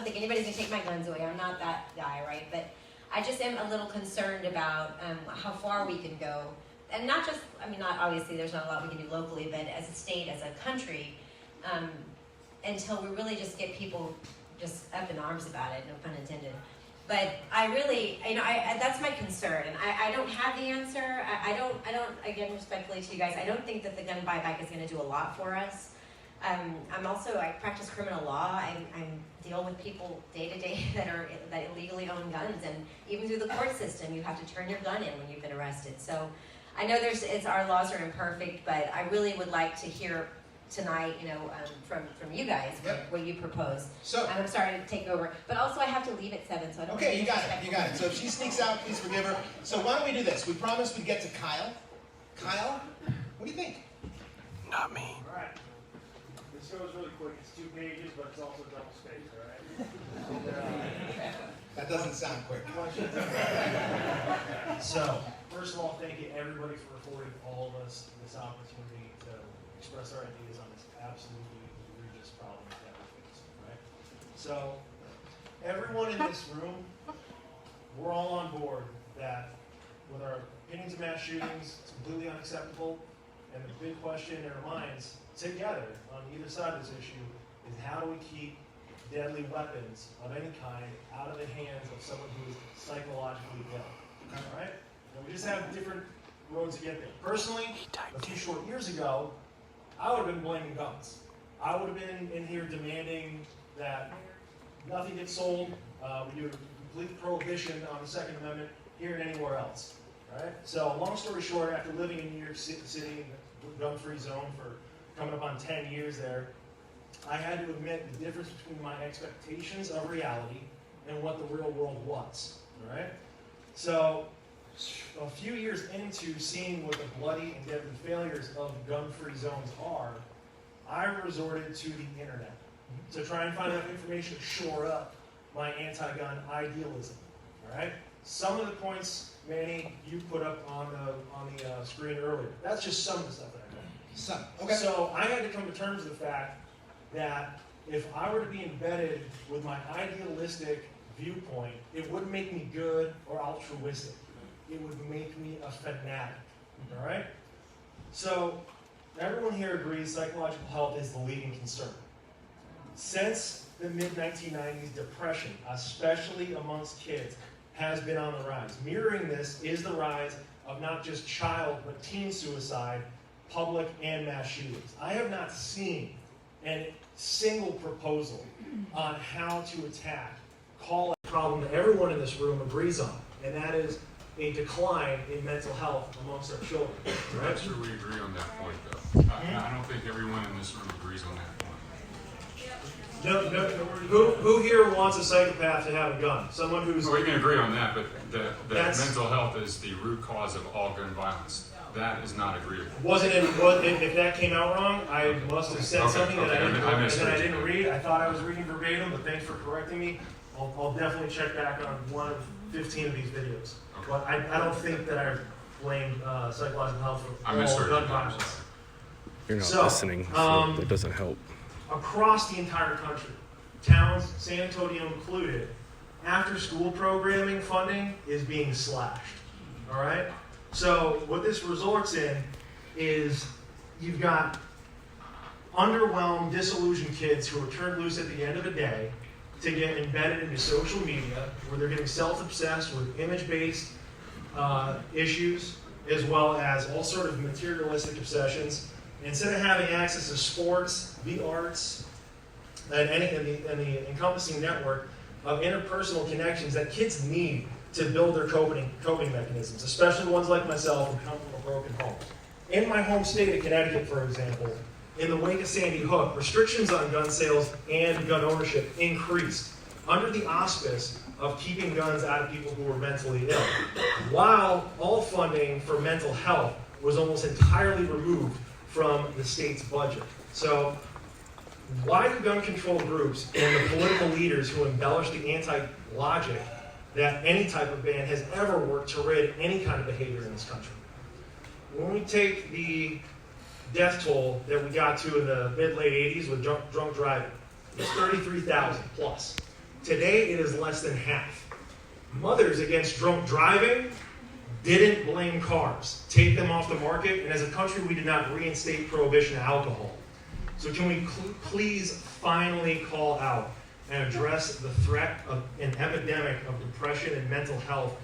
think anybody's gonna take my guns away. I'm not that guy, right? But I just am a little concerned about how far we can go, and not just. Not obviously there's not a lot we can do locally, but as a state, as a country, until we really just get people just up in arms about it. No pun intended. But I really, that's my concern, and I don't have the answer. I don't, again, respectfully to you guys, I don't think that the gun buyback is going to do a lot for us. I practice criminal law. I deal with people day to day that illegally own guns, and even through the court system, you have to turn your gun in when you've been arrested. So I know our laws are imperfect, but I really would like to hear tonight, from you guys, what you propose. So, and I'm sorry to take over, but also I have to leave at 7, so I don't. Okay, you got it. So if she sneaks out, please forgive her. So why don't we do this? We promised we'd get to Kyle. Kyle, what do you think? Not me. All right. This goes really quick. It's 2 pages, but it's also double spaced, all right? That doesn't sound quick. So, first of all, thank you everybody for affording all of us this opportunity to express our ideas on this absolutely egregious problem that we face, right? So, everyone in this room, we're all on board that with our opinions of mass shootings, it's completely unacceptable, and the big question in our minds, together, on either side of this issue, is how do we keep deadly weapons of any kind out of the hands of someone who is psychologically ill, all right? And we just have different roads to get there. Personally, a few short years ago, I would have been blaming guns. I would have been in here demanding that nothing gets sold. We do a complete prohibition on the Second Amendment here and anywhere else. Right? So, long story short, after living in New York City, in the gun-free zone for coming up on 10 years there, I had to admit the difference between my expectations of reality and what the real world was. All right? So, a few years into seeing what the bloody and deadly failures of gun-free zones are, I resorted to the internet to try and find enough information to shore up my anti-gun idealism. All right? Some of the points, Manny, you put up on the screen earlier. That's just some of the stuff that I did. Some. Okay. So I had to come to terms with the fact that if I were to be embedded with my idealistic viewpoint, it wouldn't make me good or altruistic. It would make me a fanatic. All right? So everyone here agrees psychological health is the leading concern. Since the mid-1990s, depression, especially amongst kids, has been on the rise. Mirroring this is the rise of not just child, but teen suicide, public and mass shootings. I have not seen a single proposal on how to attack, call a problem that everyone in this room agrees on, and that is a decline in mental health amongst our children. I'm not sure we agree on that point, though. I don't think everyone in this room agrees on that point. Who here wants a psychopath to have a gun? Someone who's... Well, we can agree on that, but that mental health is the root cause of all gun violence. That is not agreeable. If that came out wrong, I must have said something that I didn't read. I thought I was reading verbatim, but thanks for correcting me. I'll definitely check back on one of 15 of these videos. Okay. But I don't think that I blamed psychological health for all gun violence. You're not listening, so that doesn't help. Across the entire country, towns, San Antonio included, after-school programming funding is being slashed. All right? So what this resorts in is you've got underwhelmed, disillusioned kids who are turned loose at the end of the day to get embedded into social media, where they're getting self-obsessed with image-based issues, as well as all sort of materialistic obsessions. Instead of having access to sports, the arts, and the encompassing network of interpersonal connections that kids need to build their coping mechanisms, especially ones like myself who come from a broken home. In my home state of Connecticut, for example, in the wake of Sandy Hook, restrictions on gun sales and gun ownership increased under the auspice of keeping guns out of people who were mentally ill, while all funding for mental health was almost entirely removed from the state's budget. So why do gun control groups and the political leaders who embellish the anti-logic that any type of ban has ever worked to rid any kind of behavior in this country? When we take the death toll that we got to in the mid-late 80s with drunk driving, it was 33,000 plus. Today it is less than half. Mothers Against Drunk Driving didn't blame cars, take them off the market, and as a country we did not reinstate prohibition of alcohol. So can we please finally call out and address the threat of an epidemic of depression and mental health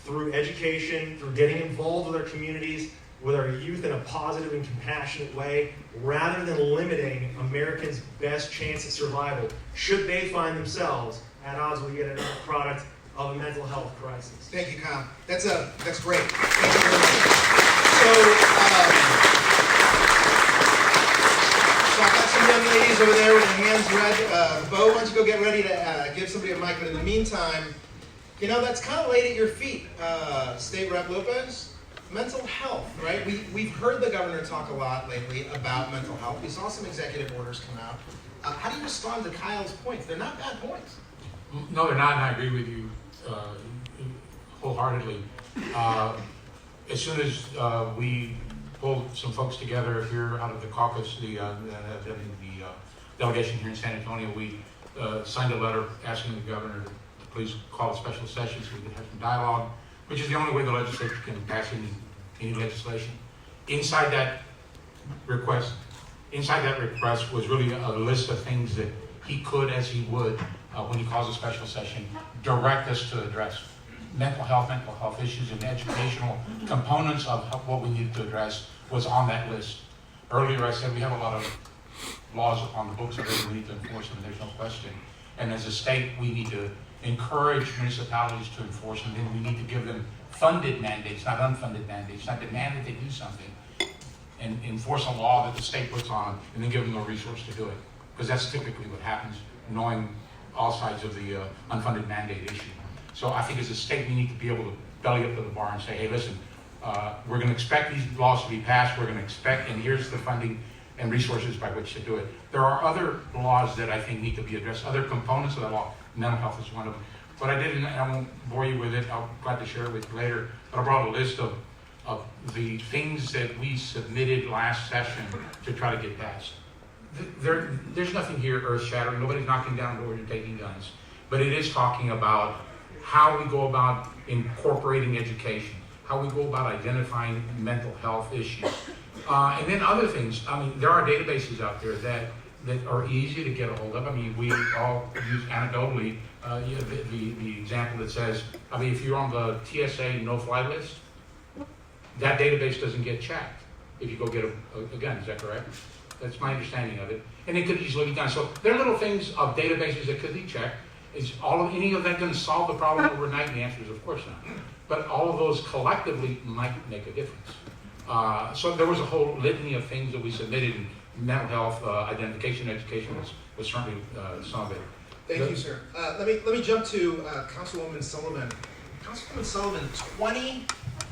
through education, through getting involved with our communities, with our youth in a positive and compassionate way, rather than limiting Americans' best chance at survival should they find themselves at odds with yet another product of a mental health crisis. Thank you, Kyle. That's great. Thank you very much. So I've got some young ladies over there with their hands ready. Bo, why don't you go get ready to give somebody a mic? But in the meantime, you know, that's kind of laid at your feet, State Rep Lopez. Mental health, right? We've heard the governor talk a lot lately about mental health. We saw some executive orders come out. How do you respond to Kyle's points? They're not bad points. No, they're not, and I agree with you wholeheartedly. As soon as we pulled some folks together here out of the caucus, the delegation here in San Antonio, we signed a letter asking the governor to please call a special session so we could have some dialogue, which is the only way the legislature can pass any legislation. Inside that request was really a list of things that he could, as he would, when he calls a special session, direct us to address mental health issues, and educational components of what we need to address was on that list. Earlier I said we have a lot of laws on the books already, we need to enforce them, there's no question. And as a state, we need to encourage municipalities to enforce them, and we need to give them funded mandates, not unfunded mandates, not demand that they do something, and enforce a law that the state puts on, and then give them the resource to do it. Because that's typically what happens, knowing all sides of the unfunded mandate issue. So I think as a state, we need to be able to belly up to the bar and say, hey, listen, we're going to expect these laws to be passed, we're going to expect, and here's the funding and resources by which to do it. There are other laws that I think need to be addressed, other components of the law. Mental health is one of them. What I did, and I won't bore you with it, I'll be glad to share it with you later, but I brought a list of the things that we submitted last session to try to get passed. There's nothing here earth-shattering, nobody's knocking down doors and taking guns, but it is talking about how we go about incorporating education, how we go about identifying mental health issues, and then other things. I mean, there are databases out there that are easy to get a hold of. I mean, we all use anecdotally the example that says, I mean, if you're on the TSA no-fly list, that database doesn't get checked if you go get a gun. Is that correct? That's my understanding of it. And it could easily be done. So there are little things of databases that could be checked. Is any of that going to solve the problem overnight? And the answer is, of course not. But all of those collectively might make a difference. So there was a whole litany of things that we submitted. And mental health, identification, education was certainly some of it. Thank you, sir. Let me jump to Councilwoman Sullivan. Councilwoman Sullivan, 20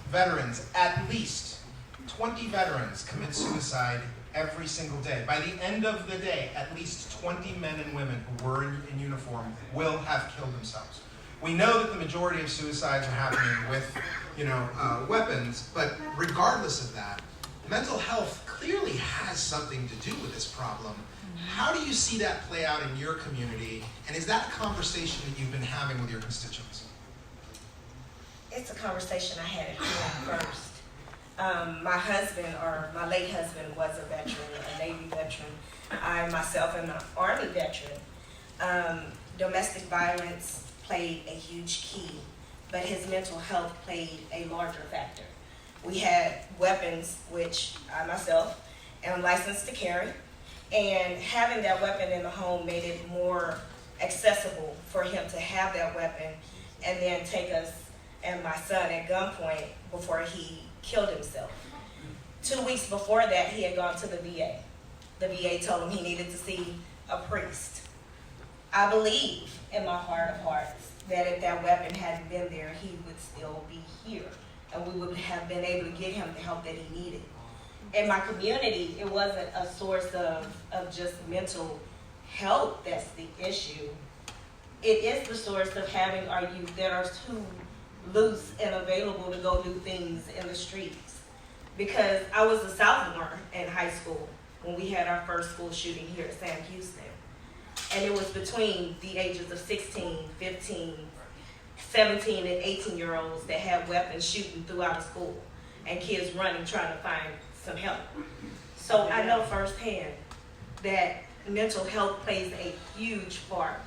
veterans, at least 20 veterans commit suicide every single day. By the end of the day, at least 20 men and women who were in uniform will have killed themselves. We know that the majority of suicides are happening with, weapons, but regardless of that, mental health clearly has something to do with this problem. How do you see that play out in your community, and is that a conversation that you've been having with your constituents? It's a conversation I had at home first. My husband, or my late husband, was a veteran, a Navy veteran. I myself am an Army veteran. Domestic violence played a huge key, but his mental health played a larger factor. We had weapons, which I myself am licensed to carry, and having that weapon in the home made it more accessible for him to have that weapon and then take us and my son at gunpoint before he killed himself. 2 weeks before that, he had gone to the VA. The VA told him he needed to see a priest. I believe in my heart of hearts that if that weapon hadn't been there, he would still be here, and we would have been able to get him the help that he needed. In my community, it wasn't a source of just mental health that's the issue. It is the source of having our youth that are too loose and available to go do things in the streets. Because I was a sophomore in high school when we had our first school shooting here at Sam Houston. And it was between the ages of 16, 15, 17, and 18-year-olds that had weapons shooting throughout the school and kids running trying to find some help. So I know firsthand that mental health plays a huge part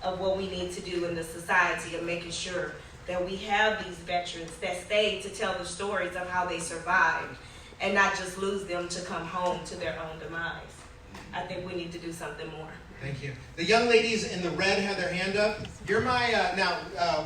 of what we need to do in the society of making sure that we have these veterans that stay to tell the stories of how they survived and not just lose them to come home to their own demise. I think we need to do something more. Thank you. The young ladies in the red had their hand up. You're my,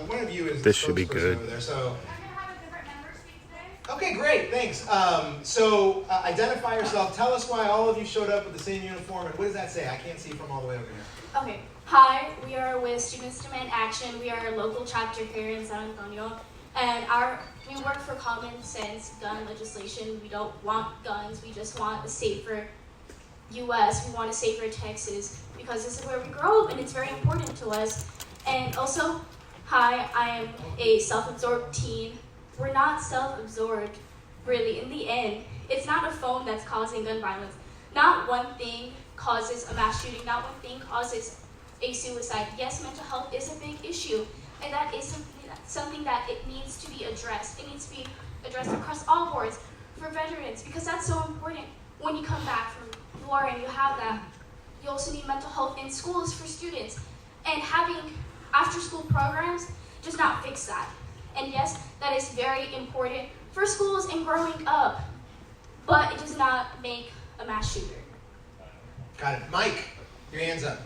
one of you is This the should be spokesperson good. over there, so. I'm going to have a different member speak today. Okay, great, thanks. Identify yourself. Tell us why all of you showed up with the same uniform, and what does that say? I can't see from all the way over here. Okay. Hi, we are with Students Demand Action. We are a local chapter here in San Antonio, and we work for common sense gun legislation. We don't want guns. We just want a safer U.S. We want a safer Texas because this is where we grow up, and it's very important to us. And also, hi, I am a self-absorbed teen. We're not self-absorbed, really. In the end, it's not a phone that's causing gun violence. Not one thing causes a mass shooting. Not one thing causes a suicide. Yes, mental health is a big issue, and that is something that it needs to be addressed. It needs to be addressed across all boards for veterans because that's so important. When you come back from war and you have that, you also need mental health in schools for students, and having after-school programs does not fix that. And yes, that is very important for schools and growing up, but it does not make a mass shooter. Got it. Mike, your hand's up.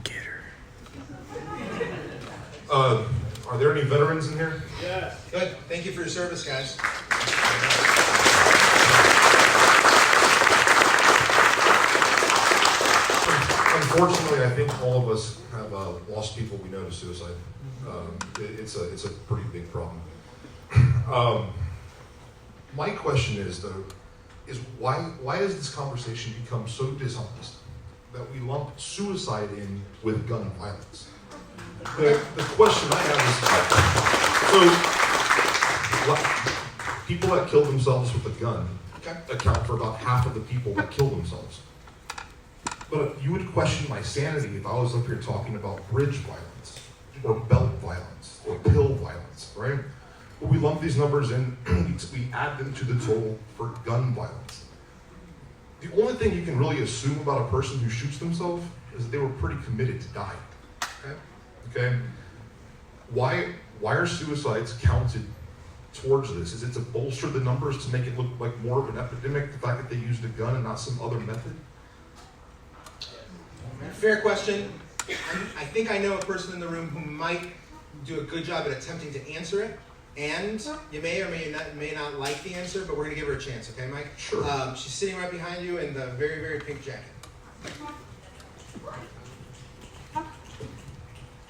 Get her. Are there any veterans in here? Yes. Good. Thank you for your service, guys. Unfortunately, I think all of us have lost people we know to suicide. It's a pretty big problem. My question is why has this conversation become so dishonest that we lump suicide in with gun violence? The question I have is, so people that kill themselves with a gun account for about half of the people that kill themselves. But you would question my sanity if I was up here talking about bridge violence, or belt violence, or pill violence, right? But we lump these numbers in, we add them to the total for gun violence. The only thing you can really assume about a person who shoots themselves is that they were pretty committed to die. Okay? Why are suicides counted towards this? Is it to bolster the numbers to make it look like more of an epidemic, the fact that they used a gun and not some other method? Fair question. I think I know a person in the room who might do a good job at attempting to answer it, and you may or may not like the answer, but we're going to give her a chance, okay, Mike? Sure. She's sitting right behind you in the very, very pink jacket.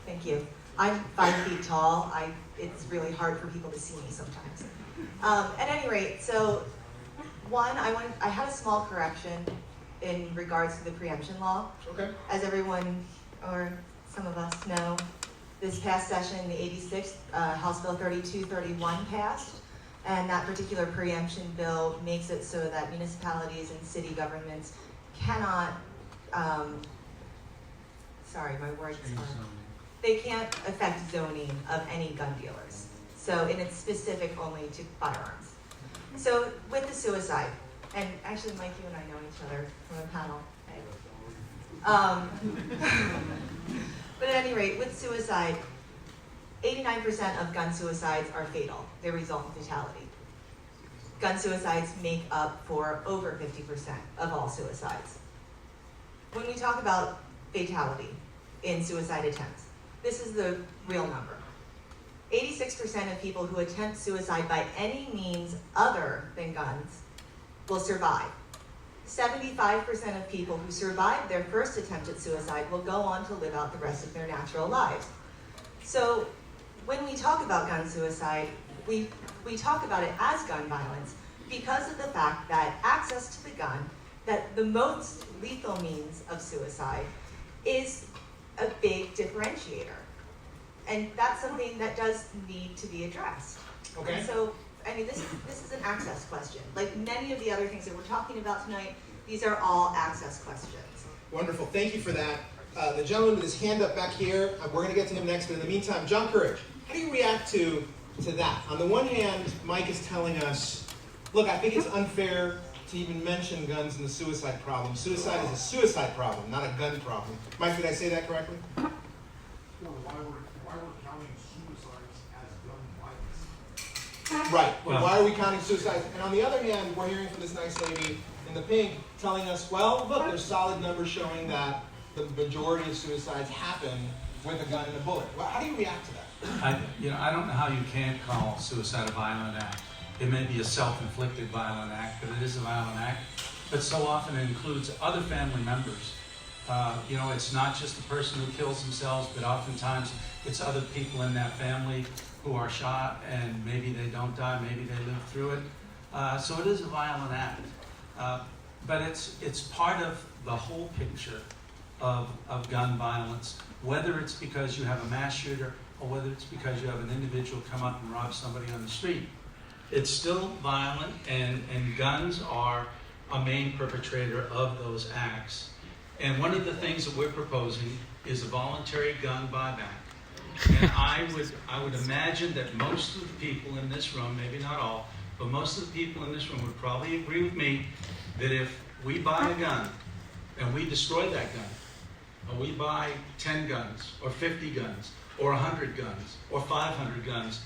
Thank you. I'm 5 feet tall. It's really hard for people to see me sometimes. At any rate, so one, I had a small correction in regards to the preemption law. Okay. As everyone, or some of us know, this past session, the 86th House Bill 3231 passed, and that particular preemption bill makes it so that municipalities and city governments cannot, sorry, my words are, they can't affect zoning of any gun dealers. So, and it's specific only to firearms. So with the suicide, and actually Mike, you and I know each other from a panel. But at any rate, with suicide, 89% of gun suicides are fatal. They result in fatality. Gun suicides make up for over 50% of all suicides. When we talk about fatality in suicide attempts, this is the real number. 86% of people who attempt suicide by any means other than guns will survive. 75% of people who survive their first attempt at suicide will go on to live out the rest of their natural lives. So when we talk about gun suicide, we talk about it as gun violence because of the fact that access to the gun, that the most lethal means of suicide, is a big differentiator. And that's something that does need to be addressed. Okay. And so, I mean, this is an access question. Like many of the other things that we're talking about tonight, these are all access questions. Wonderful. Thank you for that. The gentleman with his hand up back here, we're going to get to him next, but in the meantime, John Courage, how do you react to that? On the one hand, Mike is telling us, look, I think it's unfair to even mention guns in the suicide problem. Suicide is a suicide problem, not a gun problem. Mike, did I say that correctly? No, why we're counting suicides as gun violence? Right. Well, why are we counting suicides? And on the other hand, we're hearing from this nice lady in the pink telling us, well, look, there's solid numbers showing that the majority of suicides happen with a gun and a bullet. Well, how do you react to that? I don't know how you can't call suicide a violent act. It may be a self-inflicted violent act, but it is a violent act. But so often it includes other family members. It's not just the person who kills themselves, but oftentimes it's other people in that family who are shot, and maybe they don't die, maybe they live through it. So it is a violent act. But it's part of the whole picture of gun violence, whether it's because you have a mass shooter or whether it's because you have an individual come up and rob somebody on the street. It's still violent, and guns are a main perpetrator of those acts. And one of the things that we're proposing is a voluntary gun buyback. And I would imagine that most of the people in this room, maybe not all, but most of the people in this room would probably agree with me that if we buy a gun and we destroy that gun, or we buy 10 guns, or 50 guns, or 100 guns, or 500 guns,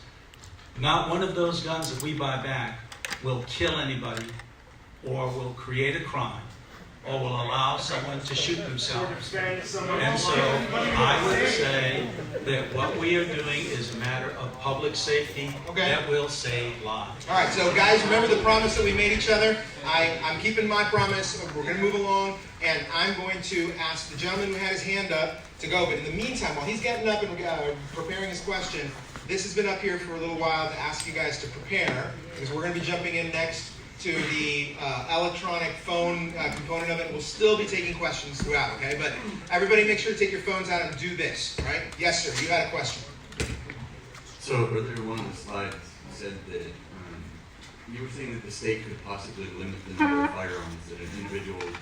not one of those guns that we buy back will kill anybody, or will create a crime, or will allow someone to shoot themselves. And so I would say that what we are doing is a matter of public safety that will save lives. All right, so guys, remember the promise that we made each other? I'm keeping my promise. We're going to move along, and I'm going to ask the gentleman who had his hand up to go. But in the meantime, while he's getting up and preparing his question, this has been up here for a little while to ask you guys to prepare, because we're going to be jumping in next to the electronic phone component of it. We'll still be taking questions throughout, okay? But everybody make sure to take your phones out and do this, all right? Yes, sir, you had a question. So earlier one of the slides said that you were saying that the state could possibly limit the number of firearms that an individual could.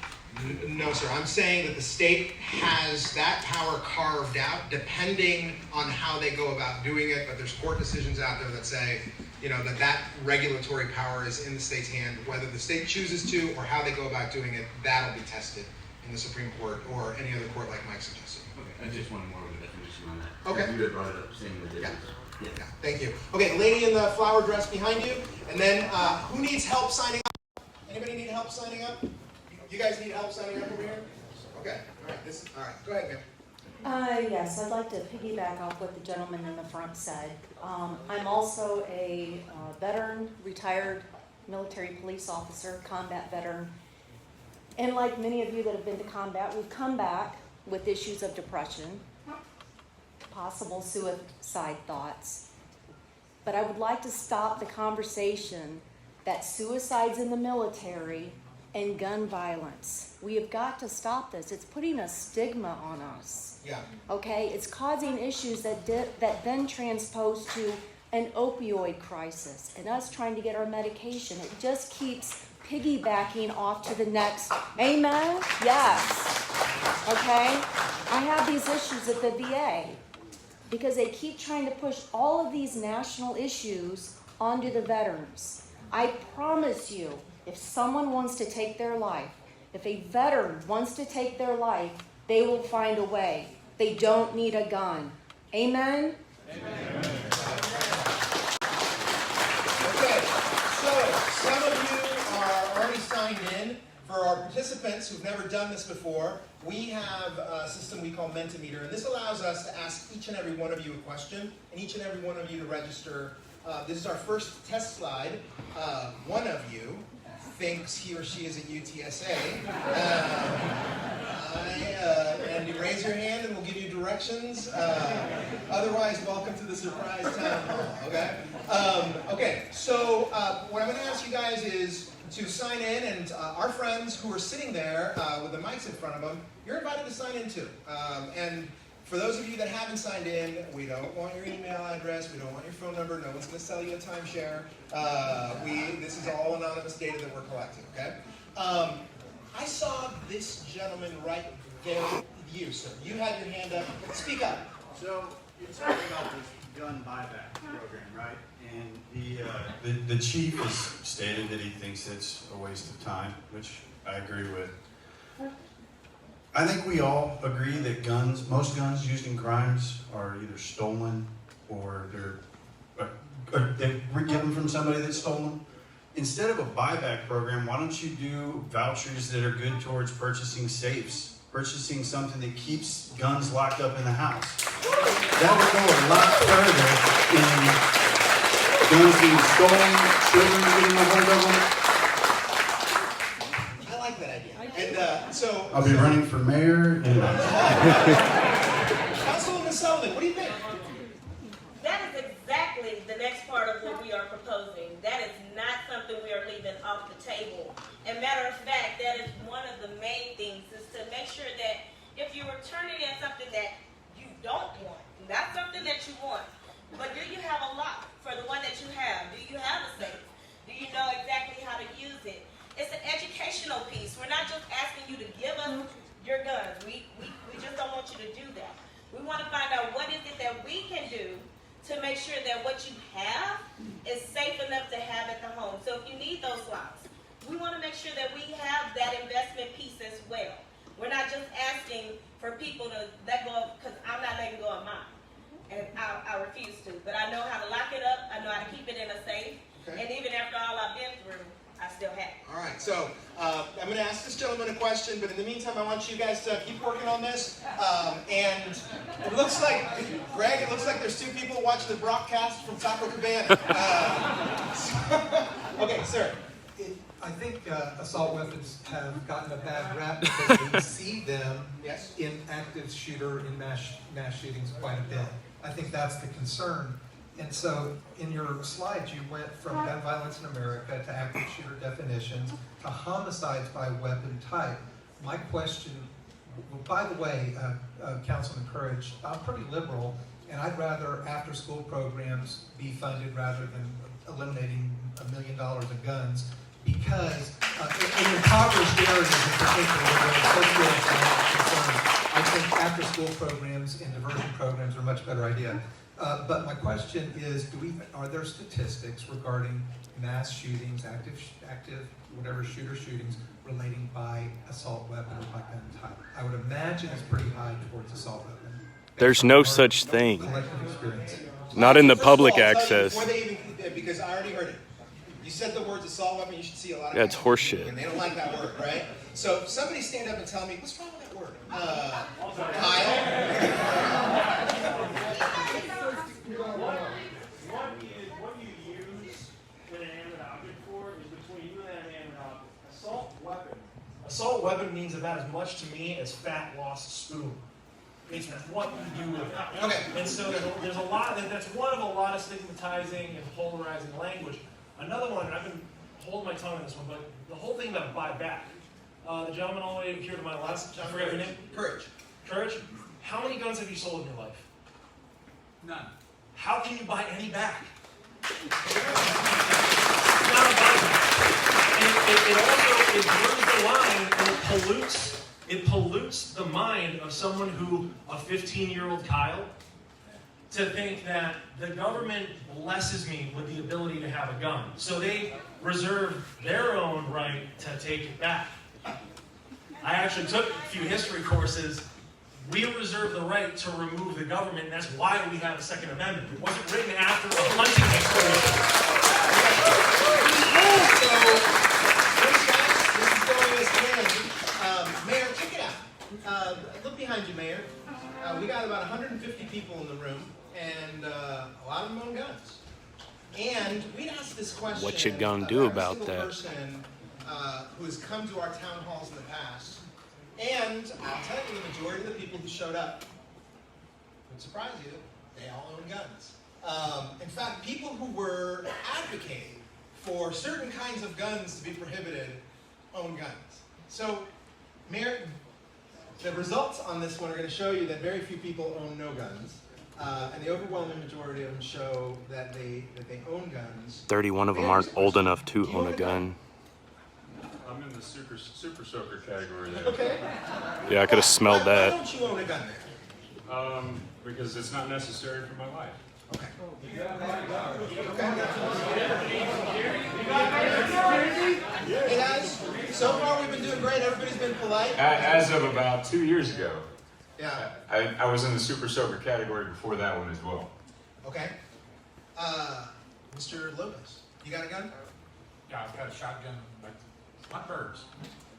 No, sir, I'm saying that the state has that power carved out depending on how they go about doing it, but there's court decisions out there that say, that regulatory power is in the state's hand. Whether the state chooses to or how they go about doing it, that'll be tested in the Supreme Court or any other court like Mike suggested. Okay, I just wanted more of a definition on that. Okay. You had brought it up saying that it was. Yeah, thank you. Okay, lady in the flower dress behind you, and then who needs help signing up? Anybody need help signing up? You guys need help signing up over here? Okay, all right, go ahead, ma'am. Yes, I'd like to piggyback off what the gentleman in the front said. I'm also a veteran, retired military police officer, combat veteran. And like many of you that have been to combat, we've come back with issues of depression, possible suicide thoughts. But I would like to stop the conversation that suicides in the military and gun violence. We have got to stop this. It's putting a stigma on us. Yeah. Okay? It's causing issues that then transpose to an opioid crisis and us trying to get our medication. It just keeps piggybacking off to the next. Amen? Yes. Okay? I have these issues at the VA. because they keep trying to push all of these national issues onto the veterans. I promise you, if someone wants to take their life, if a veteran wants to take their life, they will find a way. They don't need a gun. Amen? Amen. Okay, so some of you are already signed in. For our participants who've never done this before, we have a system we call Mentimeter, and this allows us to ask each and every one of you a question, and each and every one of you to register. This is our first test slide. One of you thinks he or she is at UTSA. And you raise your hand and we'll give you directions. Otherwise, welcome to the surprise town hall, okay? Okay, so what I'm going to ask you guys is to sign in, and our friends who are sitting there with the mics in front of them, you're invited to sign in too. And for those of you that haven't signed in, we don't want your email address, we don't want your phone number, no one's going to sell you a timeshare. This is all anonymous data that we're collecting, okay? I saw this gentleman right there with you, sir. You had your hand up. Speak up. So you're talking about this gun buyback program, right? And the chief has stated that he thinks it's a waste of time, which I agree with. I think we all agree that most guns used in crimes are either stolen or they were given from somebody that stole them. Instead of a buyback program, why don't you do vouchers that are good towards purchasing safes, purchasing something that keeps guns locked up in the house? That would go a lot further in guns being stolen, children getting a hold of them. I like that idea. And so I'll be running for mayor. Councilwoman Sullivan, what do you think? That is exactly the next part of what we are proposing. That is not something we are leaving off the table. And matter of fact, that is one of the main things, is to make sure that if you are turning in something that you don't want, not something that you want, but do you have a lock for the one that you have? Do you have a safe? Do you know exactly how to use it? It's an educational piece. We're not just asking you to give us your guns. We just don't want you to do that. We want to find out what is it that we can do to make sure that what you have is safe enough to have at the home. So if you need those locks, we want to make sure that we have that investment piece as well. We're not just asking for people to let go, because I'm not letting go of mine. And I refuse to. But I know how to lock it up. I know how to keep it in a safe. Okay. And even after all I've been through, I still have it. All right, so I'm going to ask this gentleman a question, but in the meantime, I want you guys to keep working on this. And it looks like, Greg, it looks like there's two people watching the broadcast from Taco Cabana. Okay, sir. I think assault weapons have gotten a bad rap because we see them in active shooter, in mass shootings quite a bit. I think that's the concern. And so in your slides, you went from gun violence in America to active shooter definitions to homicides by weapon type. My question, well, by the way, Councilman Courage, I'm pretty liberal, and I'd rather after-school programs be funded rather than eliminating $1 million of guns, because in impoverished areas in particular, where socioeconomic concerns, I think after-school programs and diversion programs are a much better idea. But my question is, are there statistics regarding mass shootings, active whatever shooter shootings relating by assault weapon or by gun type? I would imagine it's pretty high towards assault weapon. There's no such thing. Collective experience. Not in the public access. Before they even, because I already heard it. You said the words assault weapon, you should see a lot of That's horseshit. And they don't like that word, right? So somebody stand up and tell me, what's wrong with that word? Kyle? What you use an inanimate object for is between you and that inanimate object. Assault weapon means about as much to me as fat lost spoon. It's what you do with it. Okay. And so there's a lot, that's one of a lot of stigmatizing and polarizing language. Another one, and I've been holding my tongue on this one, but the whole thing about buyback. The gentleman all the way here to my left, I forget your name. Courage. Courage. How many guns have you sold in your life? None. How can you buy any back? It also blurs the line, and it pollutes the mind of someone who, a 15-year-old Kyle, to think that the government blesses me with the ability to have a gun. So they reserve their own right to take it back. I actually took a few history courses. We reserve the right to remove the government, and that's why we have a Second Amendment. It wasn't written after a hunting expedition. So, this is going as planned. Mayor, check it out. Look behind you, Mayor. We got about 150 people in the room, and a lot of them own guns. And we asked this question. What you gonna do about that? Every single person who has come to our town halls in the past, and I'll tell you, the majority of the people who showed up, would surprise you, they all own guns. In fact, people who were advocating for certain kinds of guns to be prohibited own guns. So, Mayor, the results on this one are going to show you that very few people own no guns, and the overwhelming majority of them show that they own guns. 31 of them aren't old enough to own a gun. I'm in the super soaker category there. Okay. Yeah, I could have smelled Why that. don't you own a gun there? Because it's not necessary for my life. Okay. Hey guys, so far we've been doing great. Everybody's been polite. As of about 2 years ago. Yeah. I was in the super soaker category before that one as well. Okay. Mr. Lopez, you got a gun? Yeah, I've got a shotgun, like hunt birds.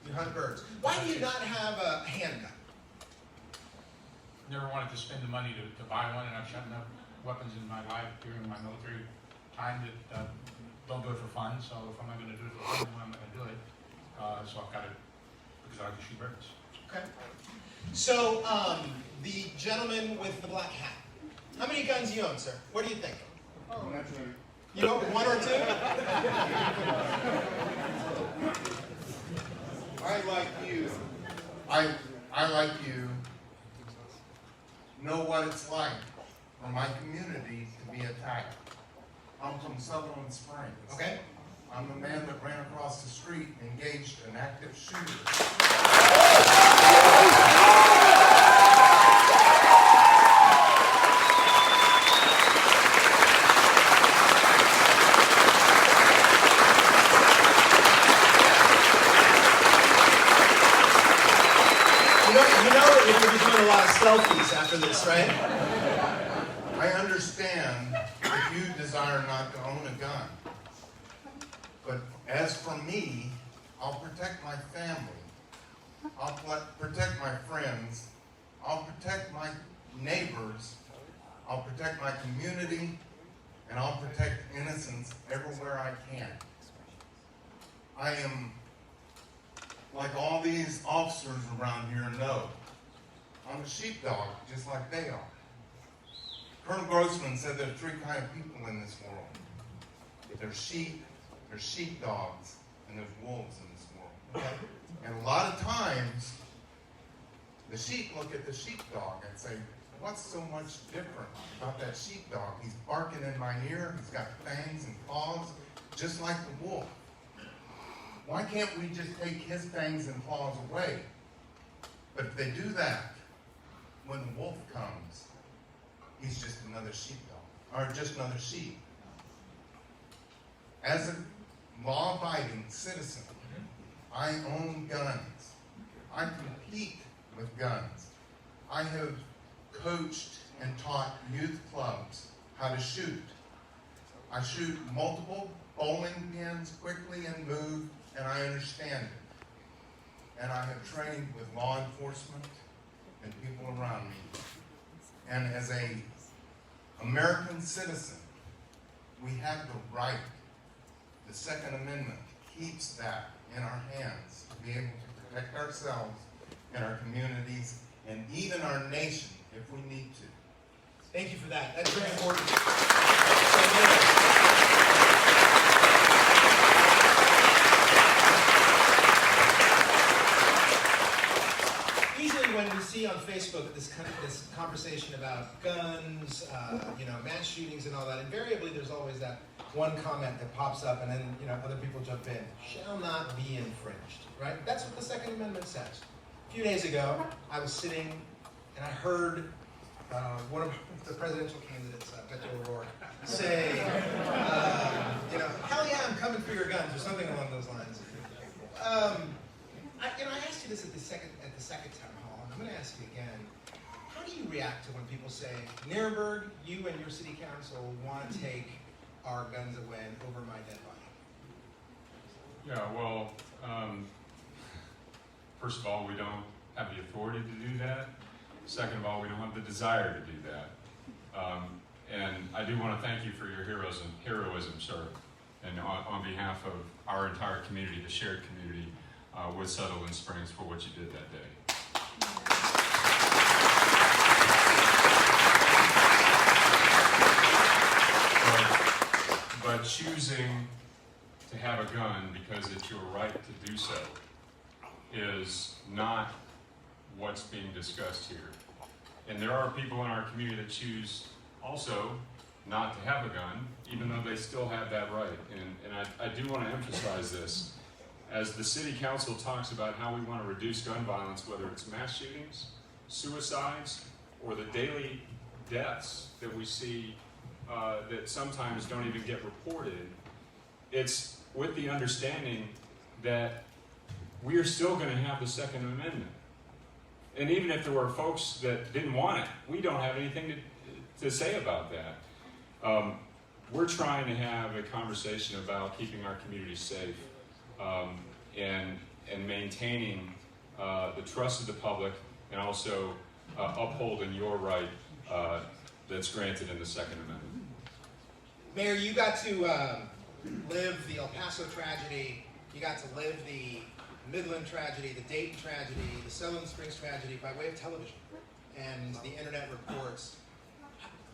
You hunt birds. Why do you not have a handgun? Never wanted to spend the money to buy one, and I've shot enough weapons in my life during my military time that don't do it for fun. So if I'm not going to do it for fun, I'm not going to do it. So I've got it because I like to shoot birds. Okay. So, the gentleman with the black hat. How many guns you own, sir? What do you think? You own one or two? I like you. I like you know what it's like for my community to be attacked. I'm from Sutherland Springs. Okay. I'm the man that ran across the street and engaged an active shooter. You know that you're going to be doing a lot of selfies after this, right? I understand if you desire not to own a gun. But as for me, I'll protect my family. I'll protect my friends. I'll protect my neighbors. I'll protect my community. And I'll protect innocents everywhere I can. I am, like all these officers around here know, I'm a sheepdog, just like they are. Colonel Grossman said there are three kinds of people in this world. There's sheep, there's sheepdogs, and there's wolves in this world. Okay? And a lot of times, the sheep look at the sheepdog and say, what's so much different about that sheepdog? He's barking in my ear, he's got fangs and claws, just like the wolf. Why can't we just take his fangs and claws away? But if they do that, when the wolf comes, he's just another sheepdog, or just another sheep. As a law-abiding citizen, I own guns. I compete with guns. I have coached and taught youth clubs how to shoot. I shoot multiple bowling pins quickly and move, and I understand it. And I have trained with law enforcement and people around me. And as a American citizen, we have the right. The Second Amendment keeps that in our hands to be able to protect ourselves and our communities and even our nation if we need to. Thank you for that. That's very important. Usually when we see on Facebook this conversation about guns, mass shootings and all that, invariably there's always that one comment that pops up and then, other people jump in. Shall not be infringed, right? That's what the Second Amendment says. A few days ago, I was sitting and I heard one of the presidential candidates, Beto O'Rourke, say, hell yeah, I'm coming for your guns, or something along those lines. I asked you this at the second town hall, and I'm going to ask you again. How do you react to when people say, Nuremberg, you and your city council want to take our guns away and over my dead body? Yeah, well, first of all, we don't have the authority to do that. Second of all, we don't have the desire to do that. And I do want to thank you for your heroism, sir, and on behalf of our entire community, the shared community with Sutherland Springs, for what you did that day. But choosing to have a gun because it's your right to do so is not what's being discussed here. And there are people in our community that choose also not to have a gun, even though they still have that right. And I do want to emphasize this. As the city council talks about how we want to reduce gun violence, whether it's mass shootings, suicides, or the daily deaths that we see that sometimes don't even get reported, it's with the understanding that we are still going to have the Second Amendment. And even if there were folks that didn't want it, we don't have anything to say about that. We're trying to have a conversation about keeping our community safe and maintaining the trust of the public, and also upholding your right that's granted in the Second Amendment. Mayor, you got to live the El Paso tragedy, you got to live the Midland tragedy, the Dayton tragedy, the Sutherland Springs tragedy by way of television and the internet reports.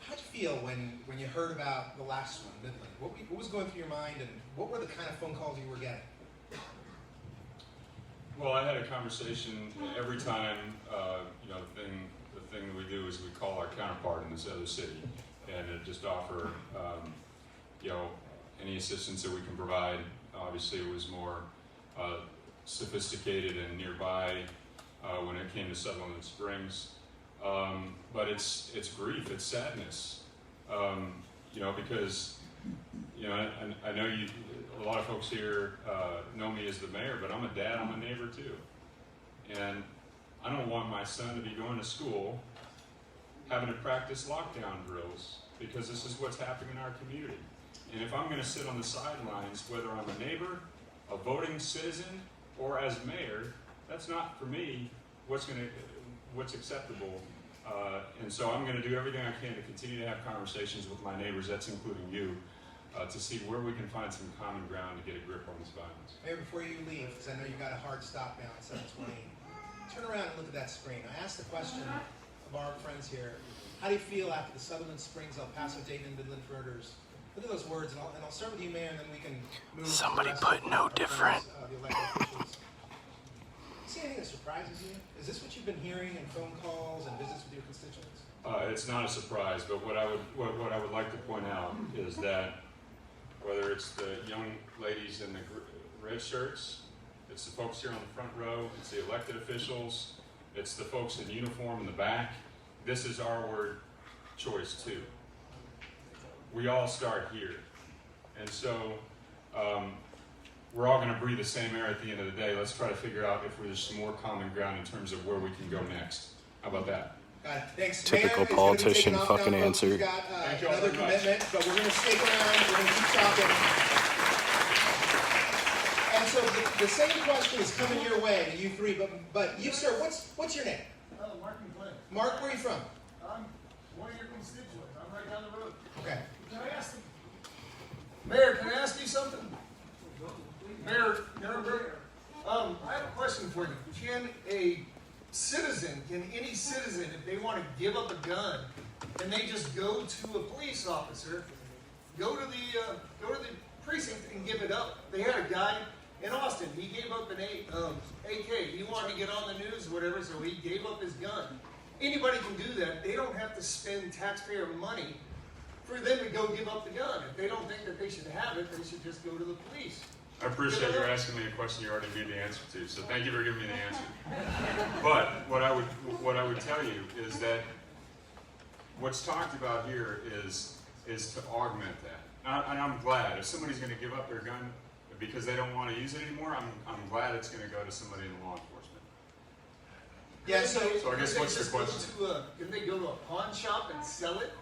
How'd you feel when you heard about the last one, Midland? What was going through your mind, and what were the kind of phone calls you were getting? Well, I had a conversation every time, the thing that we do is we call our counterpart in this other city and just offer, any assistance that we can provide. Obviously, it was more sophisticated and nearby when it came to Sutherland Springs. But it's grief, it's sadness, because, I know a lot of folks here know me as the mayor, but I'm a dad, I'm a neighbor too. And I don't want my son to be going to school having to practice lockdown drills, because this is what's happening in our community. And if I'm going to sit on the sidelines, whether I'm a neighbor, a voting citizen, or as mayor, that's not for me what's acceptable. And so I'm going to do everything I can to continue to have conversations with my neighbors, that's including you, to see where we can find some common ground to get a grip on this violence. Mayor, before you leave, because I know you've got a hard stop now at 7:20, turn around and look at that screen. I asked the question of our friends here, how do you feel after the Sutherland Springs, El Paso, Dayton, and Midland murders? Look at those words, and I'll start with you, Mayor, and then we can move Somebody to the put no different. The elected officials. See anything that surprises you? Is this what you've been hearing in phone calls and visits with your constituents? It's not a surprise, but what I would like to point out is that whether it's the young ladies in the red shirts, it's the folks here on the front row, it's the elected officials, it's the folks in uniform in the back, this is our word choice too. We all start here. And so we're all going to breathe the same air at the end of the day. Let's try to figure out if there's some more common ground in terms of where we can go next. How about that? Got it. Thanks, Typical Mayor. politician fucking We've answer. got Thank you all another very much. commitment, but we're going to stick around. We're going to keep talking. And so the same question is coming your way to you three, but you, sir, what's your name? Mark McGlynn. Mark, where are you from? I'm one of your constituents. I'm right down the road. Okay. Can I ask them? Mayor, can I ask you something? Mayor Nuremberg, I have a question for you. Can any citizen, if they want to give up a gun, and they just go to a police officer, go to the precinct and give it up? They had a guy in Austin. He gave up an AK. He wanted to get on the news, or whatever, so he gave up his gun. Anybody can do that. They don't have to spend taxpayer money for them to go give up the gun. If they don't think that they should have it, they should just go to the police. I appreciate you asking me a question you already knew the answer to, so thank you for giving me the answer. But what I would tell you is that what's talked about here is to augment that. And I'm glad if somebody's going to give up their gun because they don't want to use it anymore, I'm glad it's going to go to somebody in law enforcement. Yeah, so I guess what's the question? Can they go to a pawn shop and sell it?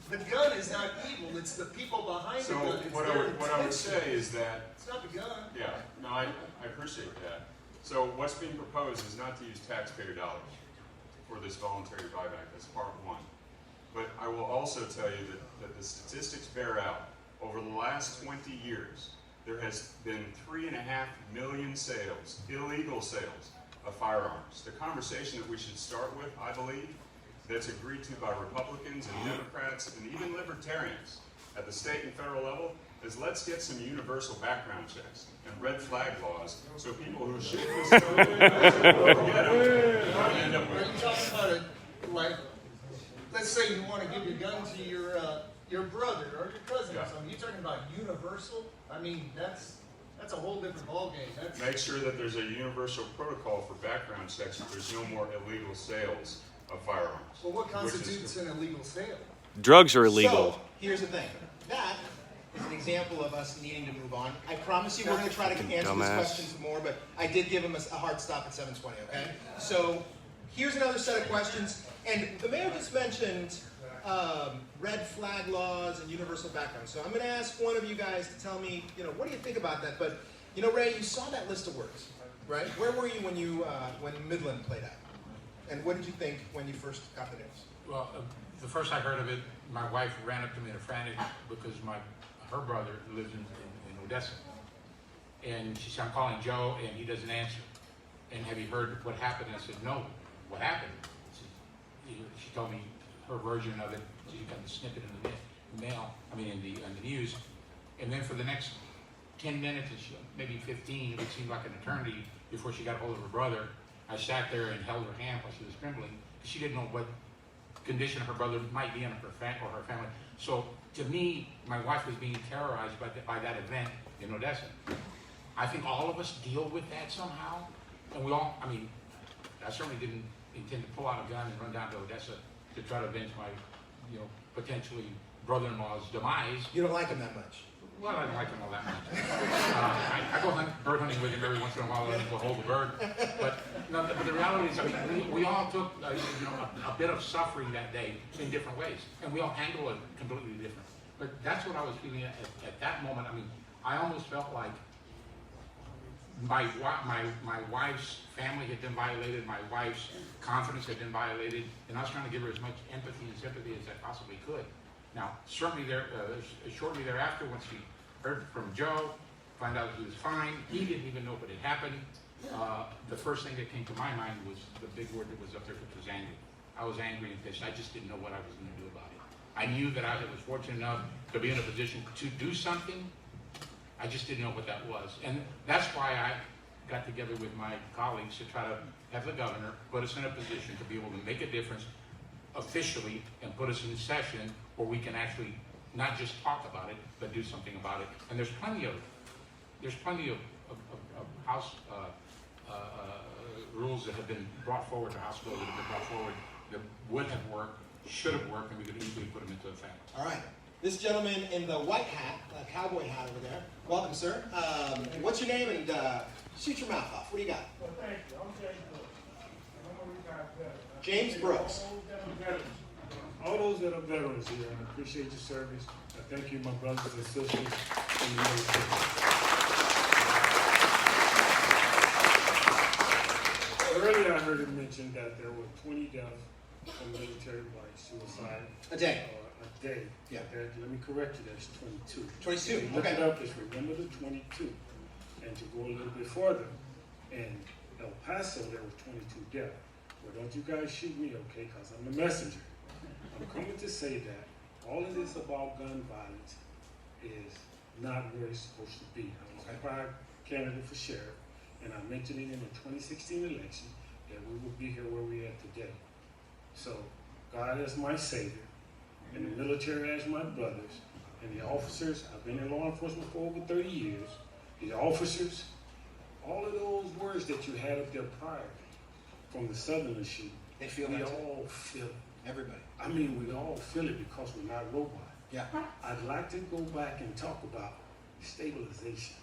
The gun is not evil, it's the people behind So the gun. It's what I would say is that, it's not the gun. yeah, no, I appreciate that. So what's being proposed is not to use taxpayer dollars for this voluntary buyback. That's part one. But I will also tell you that the statistics bear out. Over the last 20 years, there has been 3.5 million sales, illegal sales, of firearms. The conversation that we should start with, I believe, that's agreed to by Republicans and Democrats and even libertarians at the state and federal level, is let's get some universal background checks and red flag laws so people who shoot this stuff forget them. Are you talking about it like, let's say you want to give your gun to your brother or your cousin or something. You're talking about universal? I mean, that's a whole different ballgame. That's Make sure that there's a universal protocol for background checks so there's no more illegal sales of firearms. well, what constitutes an illegal sale? Drugs are illegal. So, here's the thing. That is an example of us needing to move on. I promise you we're going to try to answer this question some more, but I did give him a hard stop at 7:20, okay? So here's another set of questions. And the mayor just mentioned red flag laws and universal background. So I'm going to ask one of you guys to tell me, what do you think about that? But, Ray, you saw that list of words, right? Where were you when Midland played out? And what did you think when you first got the news? Well, the first I heard of it, my wife ran up to me in a frantic because her brother lives in Odessa. And she said, I'm calling Joe, and he doesn't answer. And have you heard what happened? I said, no. What happened? She told me her version of it. She got the snippet in the news. And then for the next 10 minutes, maybe 15, it seemed like an eternity before she got a hold of her brother. I sat there and held her hand while she was trembling. She didn't know what condition her brother might be in, or her family. So to me, my wife was being terrorized by that event in Odessa. I think all of us deal with that somehow. And I certainly didn't intend to pull out a gun and run down to Odessa to try to avenge my, potentially brother-in-law's demise. You don't like him that much? Well, I don't like him all that much. I go bird hunting with him every once in a while. I will hold the bird. But the reality is, we all took a bit of suffering that day in different ways, and we all handle it completely different. But that's what I was feeling at that moment. I almost felt like my wife's family had been violated, my wife's confidence had been violated, and I was trying to give her as much empathy and sympathy as I possibly could. Now, certainly shortly thereafter, once she heard from Joe, found out he was fine, he didn't even know what had happened. The first thing that came to my mind was the big word that was up there, which was angry. I was angry and pissed. I just didn't know what I was going to do about it. I knew that I was fortunate enough to be in a position to do something. I just didn't know what that was. And that's why I got together with my colleagues to try to have the governor put us in a position to be able to make a difference officially and put us in session where we can actually not just talk about it, but do something about it. And there's plenty of House rules that have been brought forward, or House bills that have been brought forward that would have worked, should have worked, and we could easily put them into effect. All right. This gentleman in the white hat, cowboy hat over there. Welcome, sir. What's your name? And shoot your mouth off. What do you got? Well, thank you. I'm James Brooks. I'm a retired veteran. James Brooks. All those that are veterans here, I appreciate your service. I thank you, my brothers and sisters in the military. Earlier, I heard it mentioned that there were 20 deaths from military by suicide. A day. A day. Yeah. Let me correct you, that's 22. 22, Look okay. it up, just remember the 22. And to go a little bit further, in El Paso, there were 22 deaths. Well, don't you guys shoot me, okay, because I'm the messenger. I'm coming to say that all of this about gun violence is not where it's supposed to be. I was a prior candidate for sheriff, and I mentioned it in the 2016 election that we would be here where we are today. So God is my savior, and the military as my brothers, and the officers. I've been in law enforcement for over 30 years. The officers, all of those words that you had up there prior from the Southern shooting, they feel we that all feel it. Everybody. I mean, we all feel it because we're not robots. Yeah. I'd like to go back and talk about stabilization.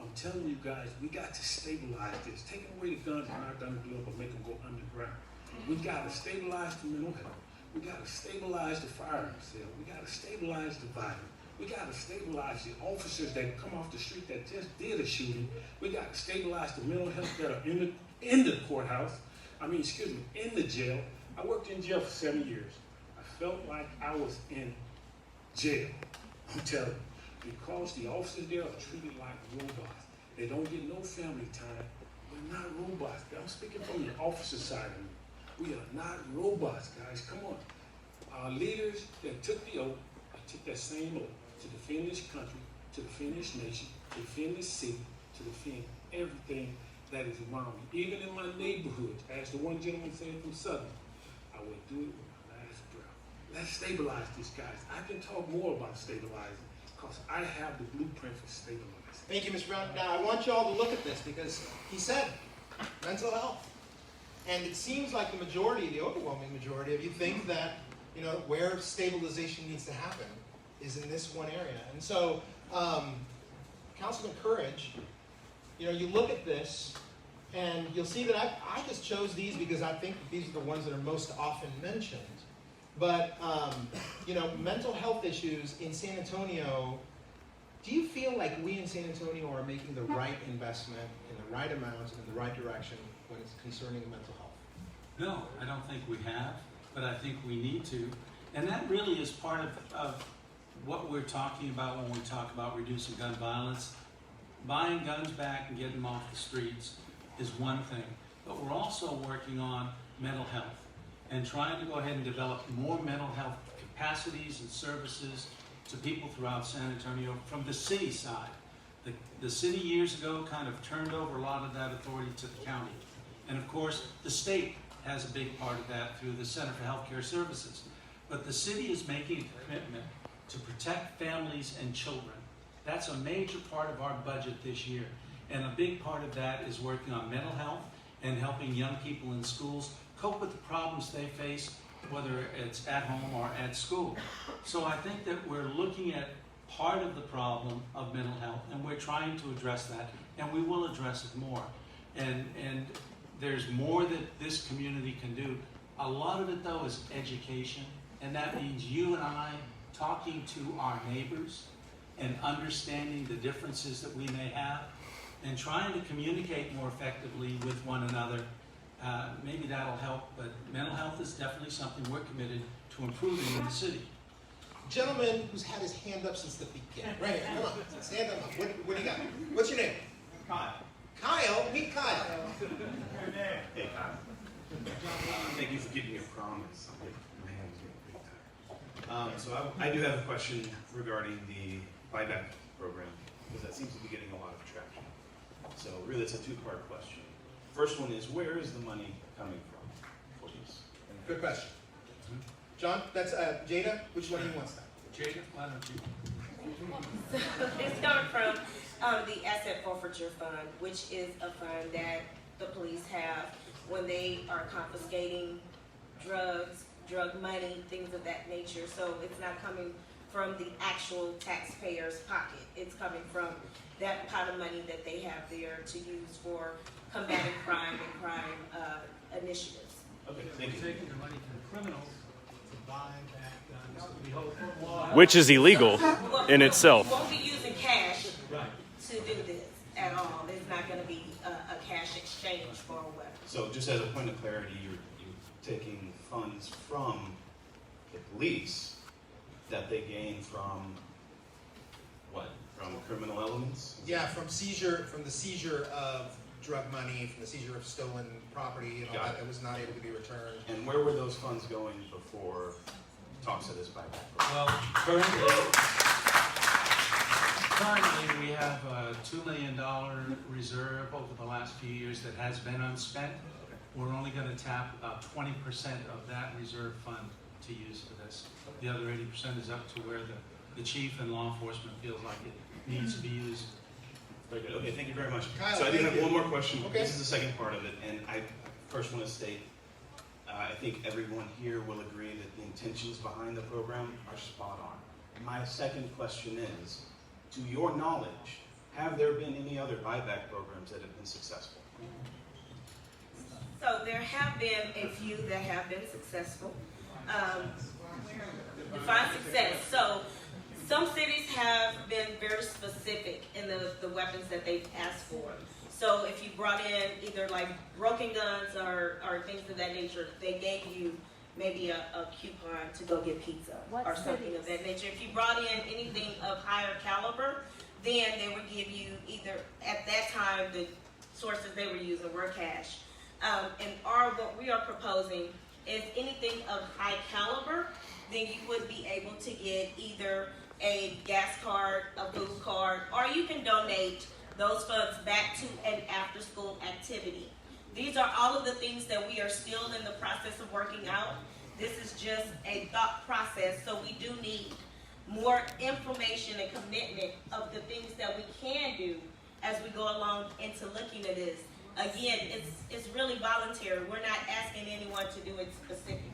I'm telling you guys, we got to stabilize this. Taking away the guns is not going to do it, but make them go underground. We got to stabilize the mental health. We got to stabilize the firing cell. We got to stabilize the violence. We got to stabilize the officers that come off the street that just did a shooting. We got to stabilize the mental health that are in the courthouse. In the jail. I worked in jail for 7 years. I felt like I was in jail. I'm telling you, because the officers there are treated like robots. They don't get no family time. We're not robots. I'm speaking from the officer side of me. We are not robots, guys. Come on. Our leaders that took the oath, took that same oath to defend this country, to defend this nation, to defend this city, to defend everything that is around me. Even in my neighborhood, as the one gentleman said from Southern, I will do it with my last breath. Let's stabilize this, guys. I can talk more about stabilizing because I have the blueprint for stabilizing. Thank you, Mr. Brown. Now, I want you all to look at this because he said mental health. And it seems like the majority, the overwhelming majority of you think that, you know, where stabilization needs to happen is in this one area. And so, Councilman Courage, you know, you look at this and you'll see that I just chose these because I think that these are the ones that are most often mentioned. But, you know, mental health issues in San Antonio, do you feel like we in San Antonio are making the right investment in the right amounts and in the right direction when it's concerning mental health? No, I don't think we have, but I think we need to. And that really is part of what we're talking about when we talk about reducing gun violence. Buying guns back and getting them off the streets is one thing, but we're also working on mental health and trying to go ahead and develop more mental health capacities and services to people throughout San Antonio from the city side. The city years ago kind of turned over a lot of that authority to the county. And of course, the state has a big part of that through the Center for Healthcare Services. But the city is making a commitment to protect families and children. That's a major part of our budget this year. And a big part of that is working on mental health and helping young people in schools cope with the problems they face, whether it's at home or at school. So I think that we're looking at part of the problem of mental health, and we're trying to address that, and we will address it more. And there's more that this community can do. A lot of it, though, is education, and that means you and I talking to our neighbors and understanding the differences that we may have and trying to communicate more effectively with one another. Maybe that'll help, but mental health is definitely something we're committed to improving in the city. Gentleman who's had his hand up since the beginning. Right here, come on, stand up. What do you got? What's your name? Kyle. Kyle? Meet Kyle. Hey, Kyle. Thank you for keeping your promise. My hands are big time. So I do have a question regarding the buyback program, because that seems to be getting a lot of traction. So really, it's a two-part question. First one is, where is the money coming from for these? Good question. John, that's Jada. Which one do you want that? Jada, why don't you? So it's coming from the Asset Forfeiture Fund, which is a fund that the police have when they are confiscating drugs, drug money, things of that nature. So it's not coming from the actual taxpayer's pocket. It's coming from that pot of money that they have there to use for combating crime and crime initiatives. Okay, thank you. Taking the money from the criminals to buy back guns. We hope for law. Which is illegal in itself. We won't be using cash Right. to do this at all. There's not going to be a cash exchange for a weapon. So just as a point of clarity, you're taking funds from the police that they gain from what? From criminal elements? Yeah, from the seizure of drug money, from the seizure of stolen property and all that was not able to be returned. And where were those funds going before talks of this buyback? Well, currently we have a $2 million reserve over the last few years that has been unspent. We're only going to tap about 20% of that reserve fund to use for this. The other 80% is up to where the chief and law enforcement feels like it needs to be used. Very good. Okay, thank you very much. Kyle, so I do have you. one more question. Okay. This is the second part of it, and I first want to state I think everyone here will agree that the intentions behind the program are spot on. My second question is, to your knowledge, have there been any other buyback programs that have been successful? So there have been a few that have been successful. Define success. So some cities have been very specific in the weapons that they've asked for. So if you brought in either like broken guns or things of that nature, they gave you maybe a coupon to go get pizza or something of that nature. If you brought in anything of higher caliber, then they would give you either, at that time, the sources they were using were cash. And what we are proposing is anything of high caliber, then you would be able to get either a gas card, a food card, or you can donate those funds back to an after-school activity. These are all of the things that we are still in the process of working out. This is just a thought process, so we do need more information and commitment of the things that we can do as we go along into looking at this. Again, it's really voluntary. We're not asking anyone to do it specifically.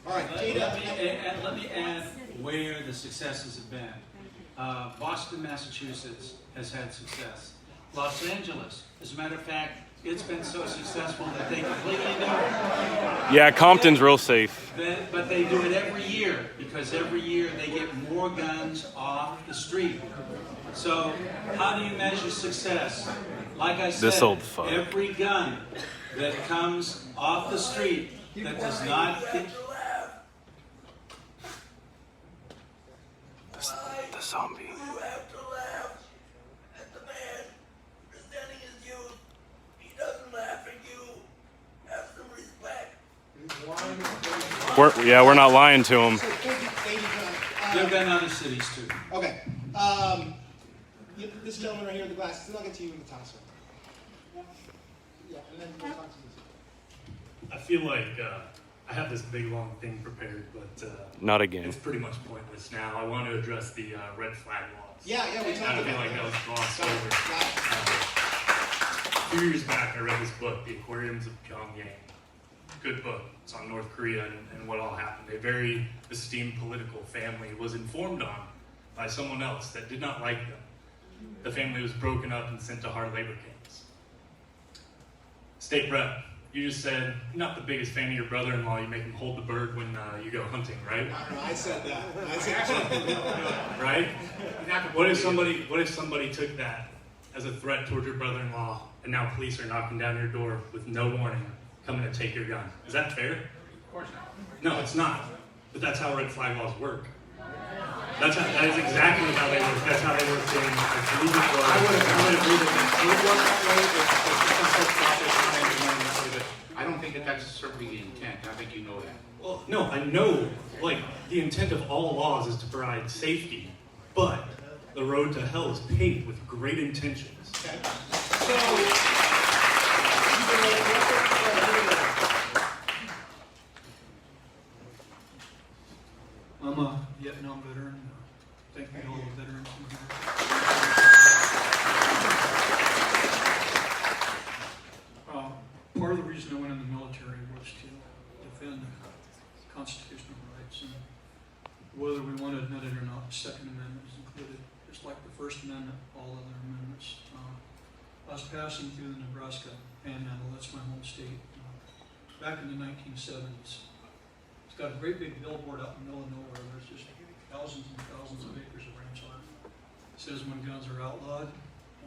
All right, let me add where the successes have been. Boston, Massachusetts has had success. Los Angeles, as a matter of fact, it's been so successful that they completely do it. Yeah, Compton's real safe. But they do it every year, because every year they get more guns off the street. So how do you measure success? Like I said, This old fuck. Every gun that comes off the street that does not get... The zombie. You have to laugh at the man presenting his youth. He doesn't laugh at you. Have some respect. We're not lying to him. Thank you, John. There have been other cities too. Okay. This gentleman right here with the glasses, and I'll get to you in the time, sir. Yeah, and then we'll talk to you. I feel like I have this big long thing prepared, but Not again. It's pretty much pointless now. I want to address the red flag laws. Yeah, we talked about I feel like that was glossed over. A few years back, I read this book, The Aquariums of Pyongyang. Good book. It's on North Korea and what all happened. A very esteemed political family was informed on by someone else that did not like them. The family was broken up and sent to hard labor camps. State rep, you just said you're not the biggest fan of your brother-in-law. You make him hold the bird when you go hunting, right? I said that. I said right? What if somebody took that as a threat towards your brother-in-law, and now police are knocking down your door with no warning, coming to take your gun? Is that fair? Of course not. No, it's not. But that's how red flag laws work. That is exactly how they work. That's how they work in, I believe it was. I would agree with that. It would work that way, but I don't think that that's certainly the intent. I think you know that. Well, no, I know, like, the intent of all laws is to provide safety, but the road to hell is paved with great intentions. Okay. I'm a Vietnam veteran. Thank you to all the veterans in here. Part of the reason I went in the military was to defend constitutional rights, and whether we want to admit it or not, the Second Amendment is included, just like the First Amendment, all other amendments. I was passing through the Nebraska Panhandle, that's my home state, back in the 1970s. It's got a great big billboard out in the middle of nowhere. There's just thousands and thousands of acres of ranch land. It says when guns are outlawed,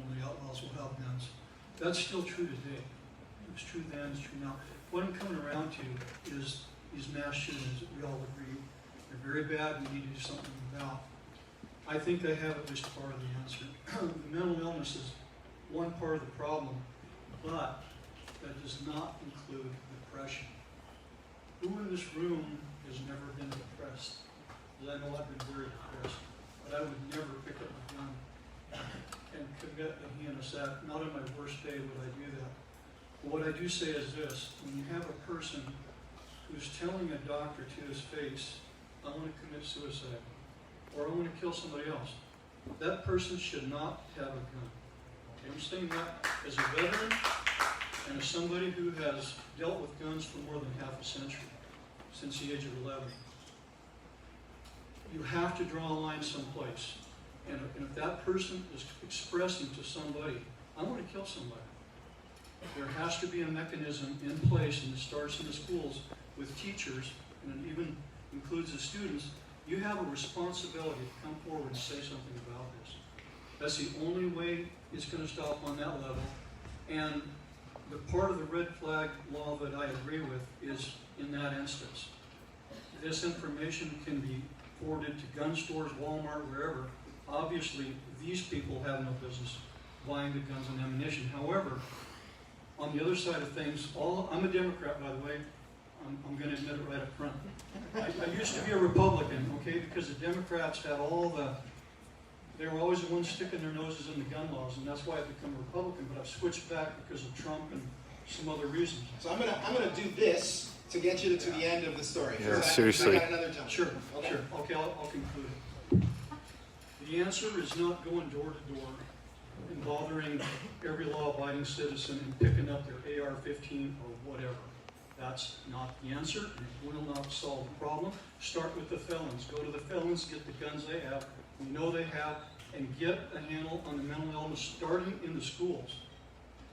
only outlaws will have guns. That's still true today. It was true then, it's true now. What I'm coming around to is these mass shootings that we all agree are very bad, we need to do something about. I think I have at least part of the answer. The mental illness is one part of the problem, but that does not include depression. Who in this room has never been depressed? Because I know I've been very depressed, but I would never pick up my gun and commit a heinous act. Not on my worst day would I do that. But what I do say is this: when you have a person who's telling a doctor to his face, I want to commit suicide, or I want to kill somebody else, that person should not have a gun. I'm saying that as a veteran, And as somebody who has dealt with guns for more than half a century, since the age of 11, you have to draw a line someplace. And if that person is expressing to somebody, I want to kill somebody, there has to be a mechanism in place, and it starts in the schools with teachers, and it even includes the students. You have a responsibility to come forward and say something about this. That's the only way it's going to stop on that level. And the part of the red flag law that I agree with is in that instance. This information can be forwarded to gun stores, Walmart, wherever. Obviously, these people have no business buying the guns and ammunition. However, on the other side of things, I'm a Democrat, by the way. I'm going to admit it right up front. I used to be a Republican, okay, because the Democrats had they were always the ones sticking their noses in the gun laws, and that's why I've become a Republican, but I've switched back because of Trump and some other reasons. So I'm gonna do this to get you to the end of the story. Yeah, seriously. I got another jump. Sure, okay. Okay, I'll conclude it. The answer is not going door to door and bothering every law-abiding citizen and picking up their AR-15 or whatever. That's not the answer, and it will not solve the problem. Start with the felons. Go to the felons, get the guns they have, we know they have, and get a handle on the mental illness starting in the schools.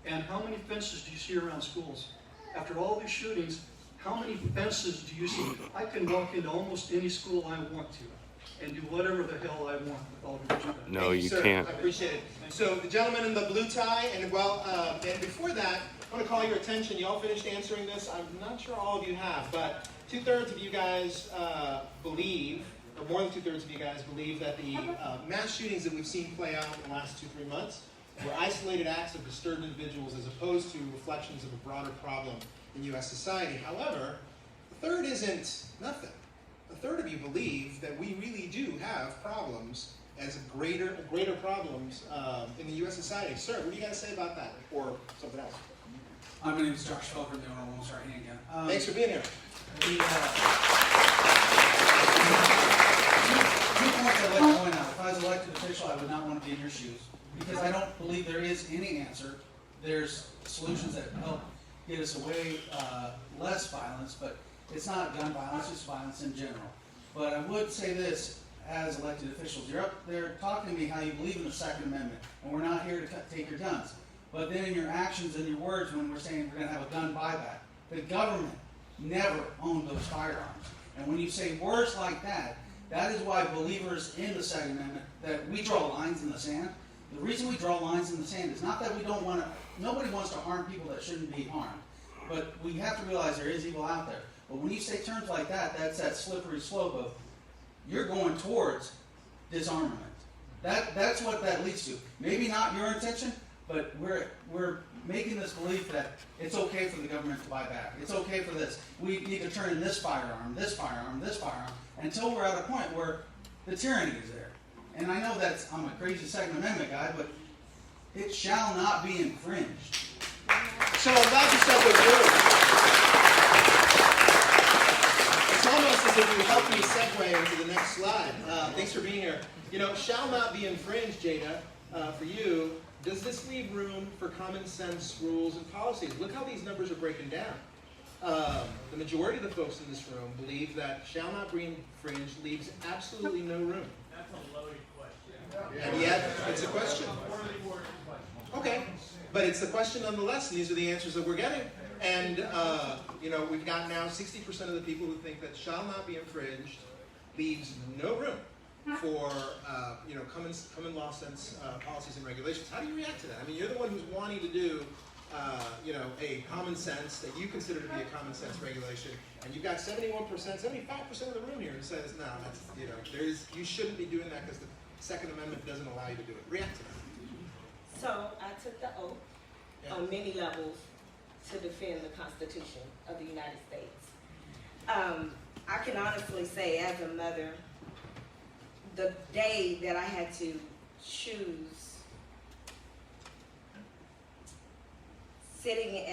And how many fences do you see around schools? After all these shootings, how many fences do you see? I can walk into almost any school I want to and do whatever the hell I want with all of you. No, you sir. can't. I appreciate it. So the gentleman in the blue tie, and and before that, I want to call your attention. You all finished answering this. I'm not sure all of you have, but 2/3 of you guys believe, or more than 2/3 of you guys believe that the mass shootings that we've seen play out in the last 2-3 months were isolated acts of disturbed individuals as opposed to reflections of a broader problem in U.S. society. However, the third isn't nothing. A third of you believe that we really do have problems as greater problems in the U.S. society. Sir, what do you guys say about that, or something else? My name is Josh Felker, the owner of Almost Right Handgun. Thanks for being here. Two points I'd like to point out. If I was an elected official, I would not want to be in your shoes, because I don't believe there is any answer. There's solutions that help get us away less violence, but it's not gun violence, it's violence in general. But I would say this, as elected officials, you're up there talking to me how you believe in the Second Amendment, and we're not here to take your guns. But then in your actions and your words, when we're saying we're going to have a gun buyback, the government never owned those firearms. And when you say words like that, that is why believers in the Second Amendment, that we draw lines in the sand. The reason we draw lines in the sand is not that we don't want to, nobody wants to harm people that shouldn't be harmed. But we have to realize there is evil out there. But when you say terms like that, that's that slippery slope of, you're going towards disarmament. That's what that leads to. Maybe not your intention, but we're making this belief that it's okay for the government to buy back. It's okay for this. We need to turn in this firearm, this firearm, this firearm, until we're at a point where the tyranny is there. And I know I'm a crazy Second Amendment guy, but it shall not be infringed. So I'm glad you said those words. It's almost as if you helped me segue into the next slide. Thanks for being here. Shall not be infringed, Jada, for you. Does this leave room for common sense rules and policies? Look how these numbers are breaking down. The majority of the folks in this room believe that shall not be infringed leaves absolutely no room. That's a loaded question. And yet, it's a question. Okay, but it's the question nonetheless, and these are the answers that we're getting. And, we've got now 60% of the people who think that shall not be infringed leaves no room for, common law sense policies and regulations. How do you react to that? I mean, you're the one who's wanting to do, a common sense that you consider to be a common sense regulation, and you've got 71%, 75% of the room here who says, no, that's, you shouldn't be doing that because the Second Amendment doesn't allow you to do it. React to that. So I took the oath on many levels to defend the Constitution of the United States. I can honestly say, as a mother, the day that I had to choose sitting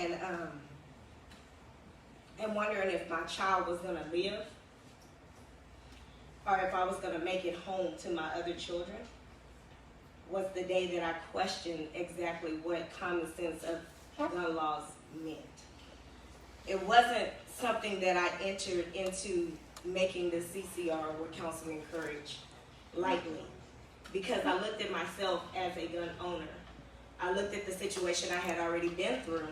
and wondering if my child was going to live or if I was going to make it home to my other children was the day that I questioned exactly what common sense of gun laws meant. It wasn't something that I entered into making the CCR with Councilman Courage lightly, because I looked at myself as a gun owner. I looked at the situation I had already been through,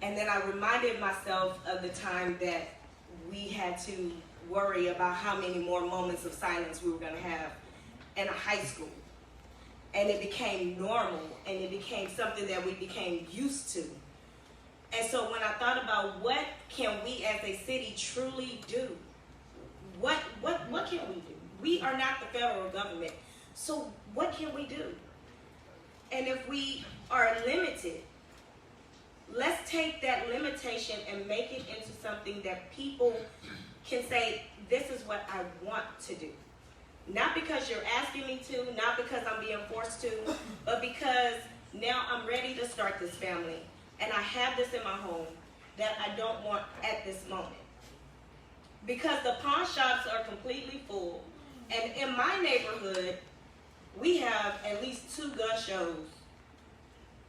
and then I reminded myself of the time that we had to worry about how many more moments of silence we were going to have in a high school. And it became normal, and it became something that we became used to. And so when I thought about what can we as a city truly do, what can we do? We are not the federal government, so what can we do? And if we are limited, let's take that limitation and make it into something that people can say, this is what I want to do. Not because you're asking me to, not because I'm being forced to, but because now I'm ready to start this family. And I have this in my home that I don't want at this moment. Because the pawn shops are completely full. And in my neighborhood, we have at least 2 gun shows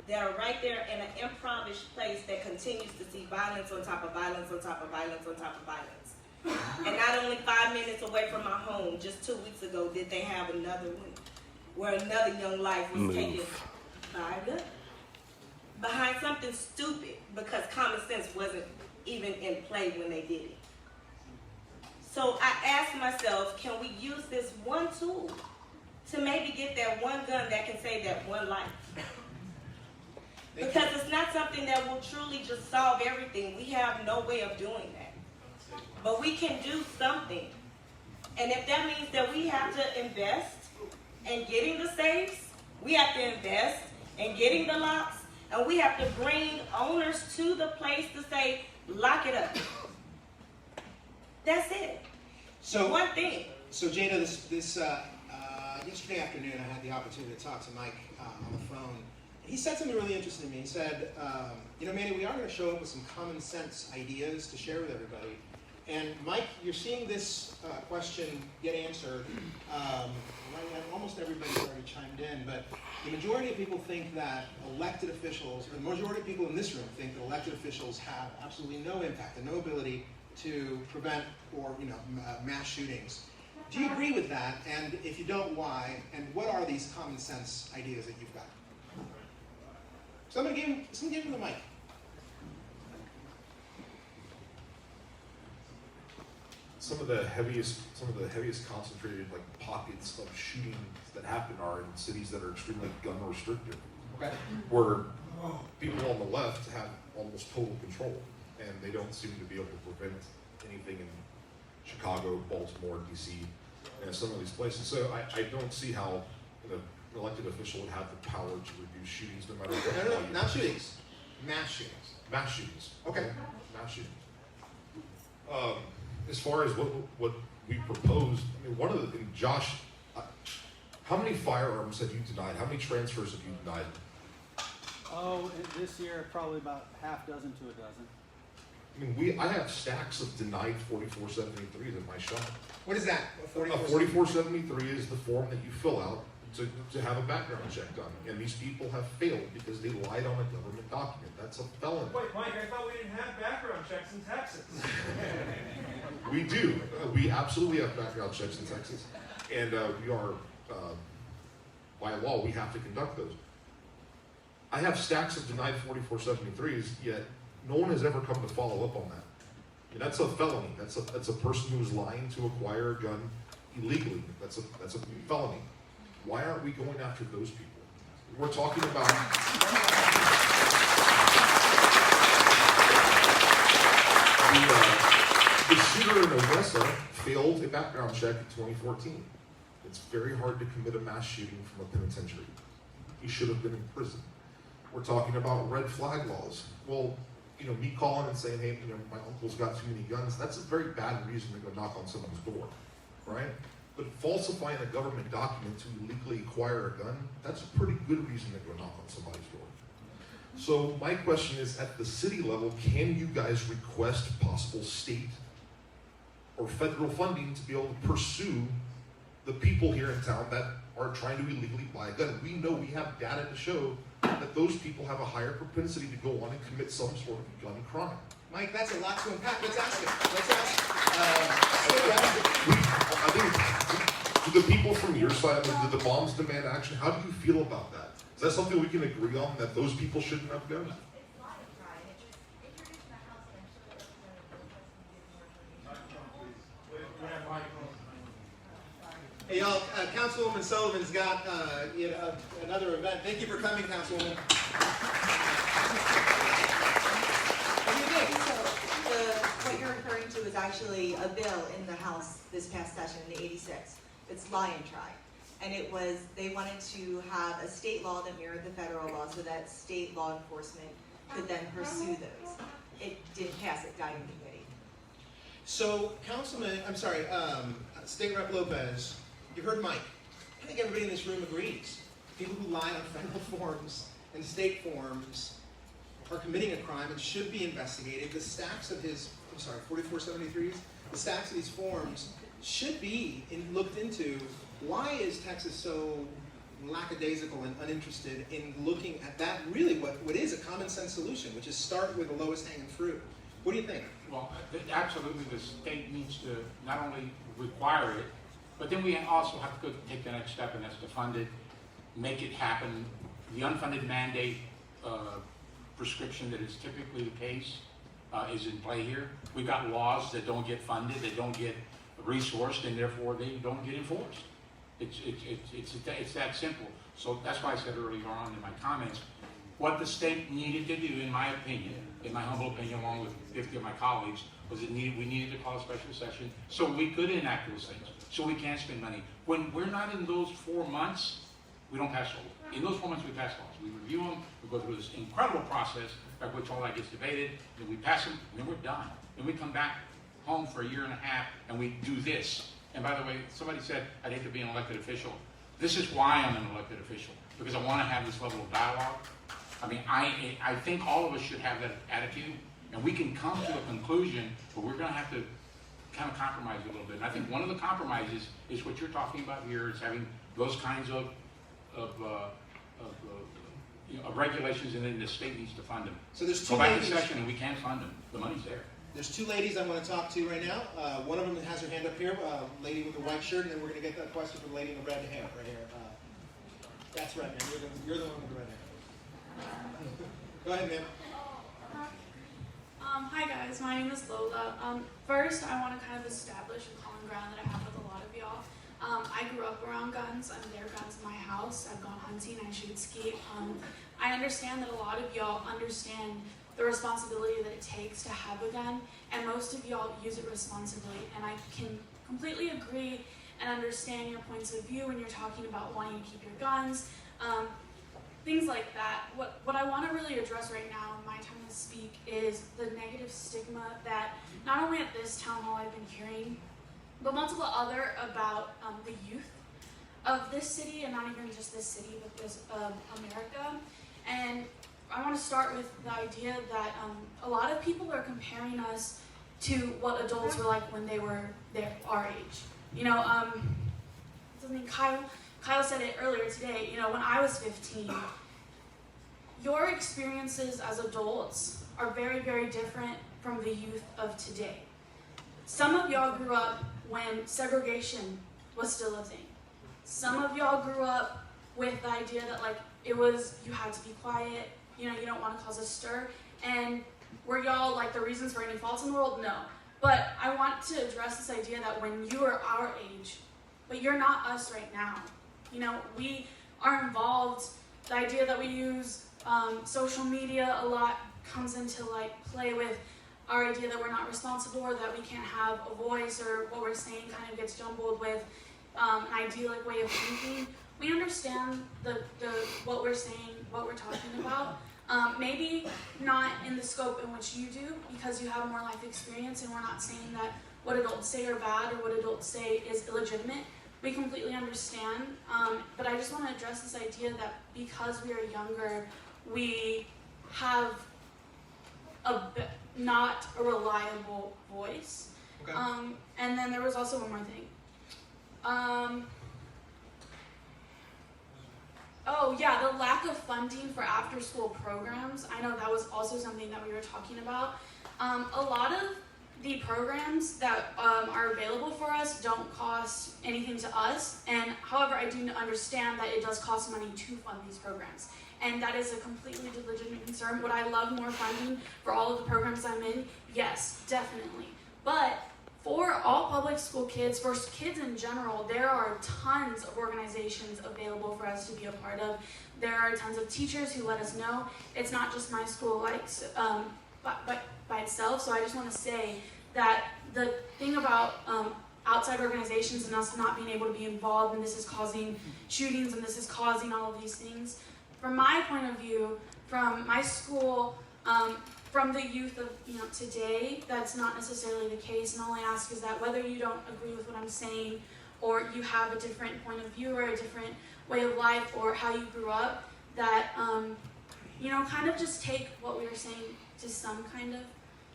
that are right there in an impoverished place that continues to see violence on top of violence on top of violence on top of violence. And not only 5 minutes away from my home, just 2 weeks ago, did they have another one where another young life was taken by a gun. Behind something stupid, because common sense wasn't even in play when they did it. So I asked myself, can we use this one tool to maybe get that one gun that can save that one life? Because it's not something that will truly just solve everything. We have no way of doing that. But we can do something. And if that means that we have to invest in getting the safes, we have to invest in getting the locks, and we have to bring owners to the place to say, lock it up. That's it. So one thing. So Jada, yesterday afternoon, I had the opportunity to talk to Mike on the phone. He said something really interesting to me. He said, Manny, we are going to show up with some common sense ideas to share with everybody. And Mike, you're seeing this question get answered. Almost everybody's already chimed in, but the majority of people think that elected officials, or the majority of people in this room think that elected officials have absolutely no impact and no ability to prevent or mass shootings. Do you agree with that? And if you don't, why? And what are these common sense ideas that you've got? Somebody give him the mic. Some of the heaviest concentrated pockets of shootings that happen are in cities that are extremely gun restrictive, where people on the left have almost total control, and they don't seem to be able to prevent anything in Chicago, Baltimore, DC, and some of these places. So I don't see how an elected official would have the power to reduce shootings, no matter what. No, not shootings. Mass shootings. Mass shootings. Okay. Mass shootings. As far as what we proposed, one of the things, Josh, how many firearms have you denied? How many transfers have you denied? Oh, this year probably about half dozen to a dozen. I have stacks of denied 4473s in my shop. What is that? A 4473 is the form that you fill out to have a background check done. And these people have failed because they lied on a government document. That's a felony. Wait, Mike, I thought we didn't have background checks in Texas. We do. We absolutely have background checks in Texas. And we are, by law, we have to conduct those. I have stacks of denied 4473s, yet no one has ever come to follow up on that. And that's a felony. That's a person who is lying to acquire a gun illegally. That's a felony. Why aren't we going after those people? We're talking about the shooter in Odessa failed a background check in 2014. It's very hard to commit a mass shooting from a penitentiary. He should have been in prison. We're talking about red flag laws. Well, me calling and saying, hey, my uncle's got too many guns, that's a very bad reason to go knock on someone's door, right? But falsifying a government document to illegally acquire a gun, that's a pretty good reason to go knock on somebody's door. So my question is, at the city level, can you guys request possible state or federal funding to be able to pursue the people here in town that are trying to illegally buy a gun? We know we have data to show that those people have a higher propensity to go on and commit some sort of gun crime. Mike, that's a lot to unpack. Let's ask him. Let's ask him. I think, do the people from your side, I mean, do the moms demand action? How do you feel about that? Is that something we can agree on, that those people shouldn't have guns? Hey y'all, Councilwoman Sullivan's got another event. Thank you for coming, Councilwoman. What do you think? So what you're referring to is actually a bill in the House this past session, in the 86. It's Lion Tribe. And it was, they wanted to have a state law that mirrored the federal law so that state law enforcement could then pursue those. It didn't pass, it died in committee. So, State Rep Lopez, you heard Mike. I think everybody in this room agrees. People who lie on federal forms and state forms are committing a crime and should be investigated. The stacks of his, 4473s, the stacks of these forms should be looked into. Why is Texas so lackadaisical and uninterested in looking at that, really what is a common sense solution, which is start with the lowest hanging fruit? What do you think? Well, absolutely, the state needs to not only require it, but then we also have to go take the next step, and that's to fund it, make it happen. The unfunded mandate prescription that is typically the case is in play here. We've got laws that don't get funded, that don't get resourced, and therefore they don't get enforced. It's that simple. So that's why I said earlier on in my comments, what the state needed to do, in my opinion, in my humble opinion, along with 50 of my colleagues, was we needed to call a special session so we could enact those things, so we can spend money. When we're not in those 4 months, we don't pass laws. In those 4 months, we pass laws. We review them, we go through this incredible process by which all that gets debated, then we pass them, and then we're done. Then we come back home for a year and a half, and we do this. And by the way, somebody said, I'd hate to be an elected official. This is why I'm an elected official, because I want to have this level of dialogue. I mean, I think all of us should have that attitude, and we can come to a conclusion, but we're going to have to kind of compromise a little bit. And I think one of the compromises is what you're talking about here, is having those kinds of regulations, and then the state needs to fund them. So there's two go back ladies. to session, and we can fund them. The money's there. There's two ladies I want to talk to right now. One of them has her hand up here, lady with the white shirt, and then we're going to get that question from the lady in the red hair right here. That's right, man. You're the one with the red hair. Go ahead, ma'am. Hi guys, my name is Lola. First, I want to kind of establish a common ground that I have with a lot of y'all. I grew up around guns. There are guns in my house. I've gone hunting. I shoot ski. I understand that a lot of y'all understand the responsibility that it takes to have a gun, and most of y'all use it responsibly. And I can completely agree and understand your points of view when you're talking about wanting to keep your guns, things like that. What I want to really address right now in my time to speak is the negative stigma that not only at this town hall I've been hearing, but multiple other about the youth of this city, and not even just this city, but this America. And I want to start with the idea that a lot of people are comparing us to what adults were like when they were our age. You know, something Kyle said it earlier today. You know, when I was 15, your experiences as adults are very, very different from the youth of today. Some of y'all grew up when segregation was still a thing. Some of y'all grew up with the idea that, like, it was, you had to be quiet, you know, you don't want to cause a stir. And were y'all like the reasons for any faults in the world? No. But I want to address this idea that when you are our age, but you're not us right now. You know, we are involved. The idea that we use social media a lot comes into like play with our idea that we're not responsible, or that we can't have a voice, or what we're saying kind of gets jumbled with an idyllic way of thinking. We understand what we're saying, what we're talking about. Maybe not in the scope in which you do, because you have more life experience, and we're not saying that what adults say are bad or what adults say is illegitimate. We completely understand, but I just want to address this idea that because we are younger, we have not a reliable voice. Okay. And then there was also one more thing. Oh yeah, the lack of funding for after-school programs. I know that was also something that we were talking about. A lot of the programs that are available for us don't cost anything to us, and however, I do understand that it does cost money to fund these programs, and that is a completely legitimate concern. Would I love more funding for all of the programs I'm in? Yes, definitely. But for all public school kids, for kids in general, there are tons of organizations available for us to be a part of. There are tons of teachers who let us know. It's not just my school by itself, so I just want to say that the thing about outside organizations and us not being able to be involved, and this is causing shootings and this is causing all of these things, from my point of view, from my school, from the youth of today, that's not necessarily the case. And all I ask is that whether you don't agree with what I'm saying, or you have a different point of view or a different way of life or how you grew up, that kind of just take what we were saying to some kind of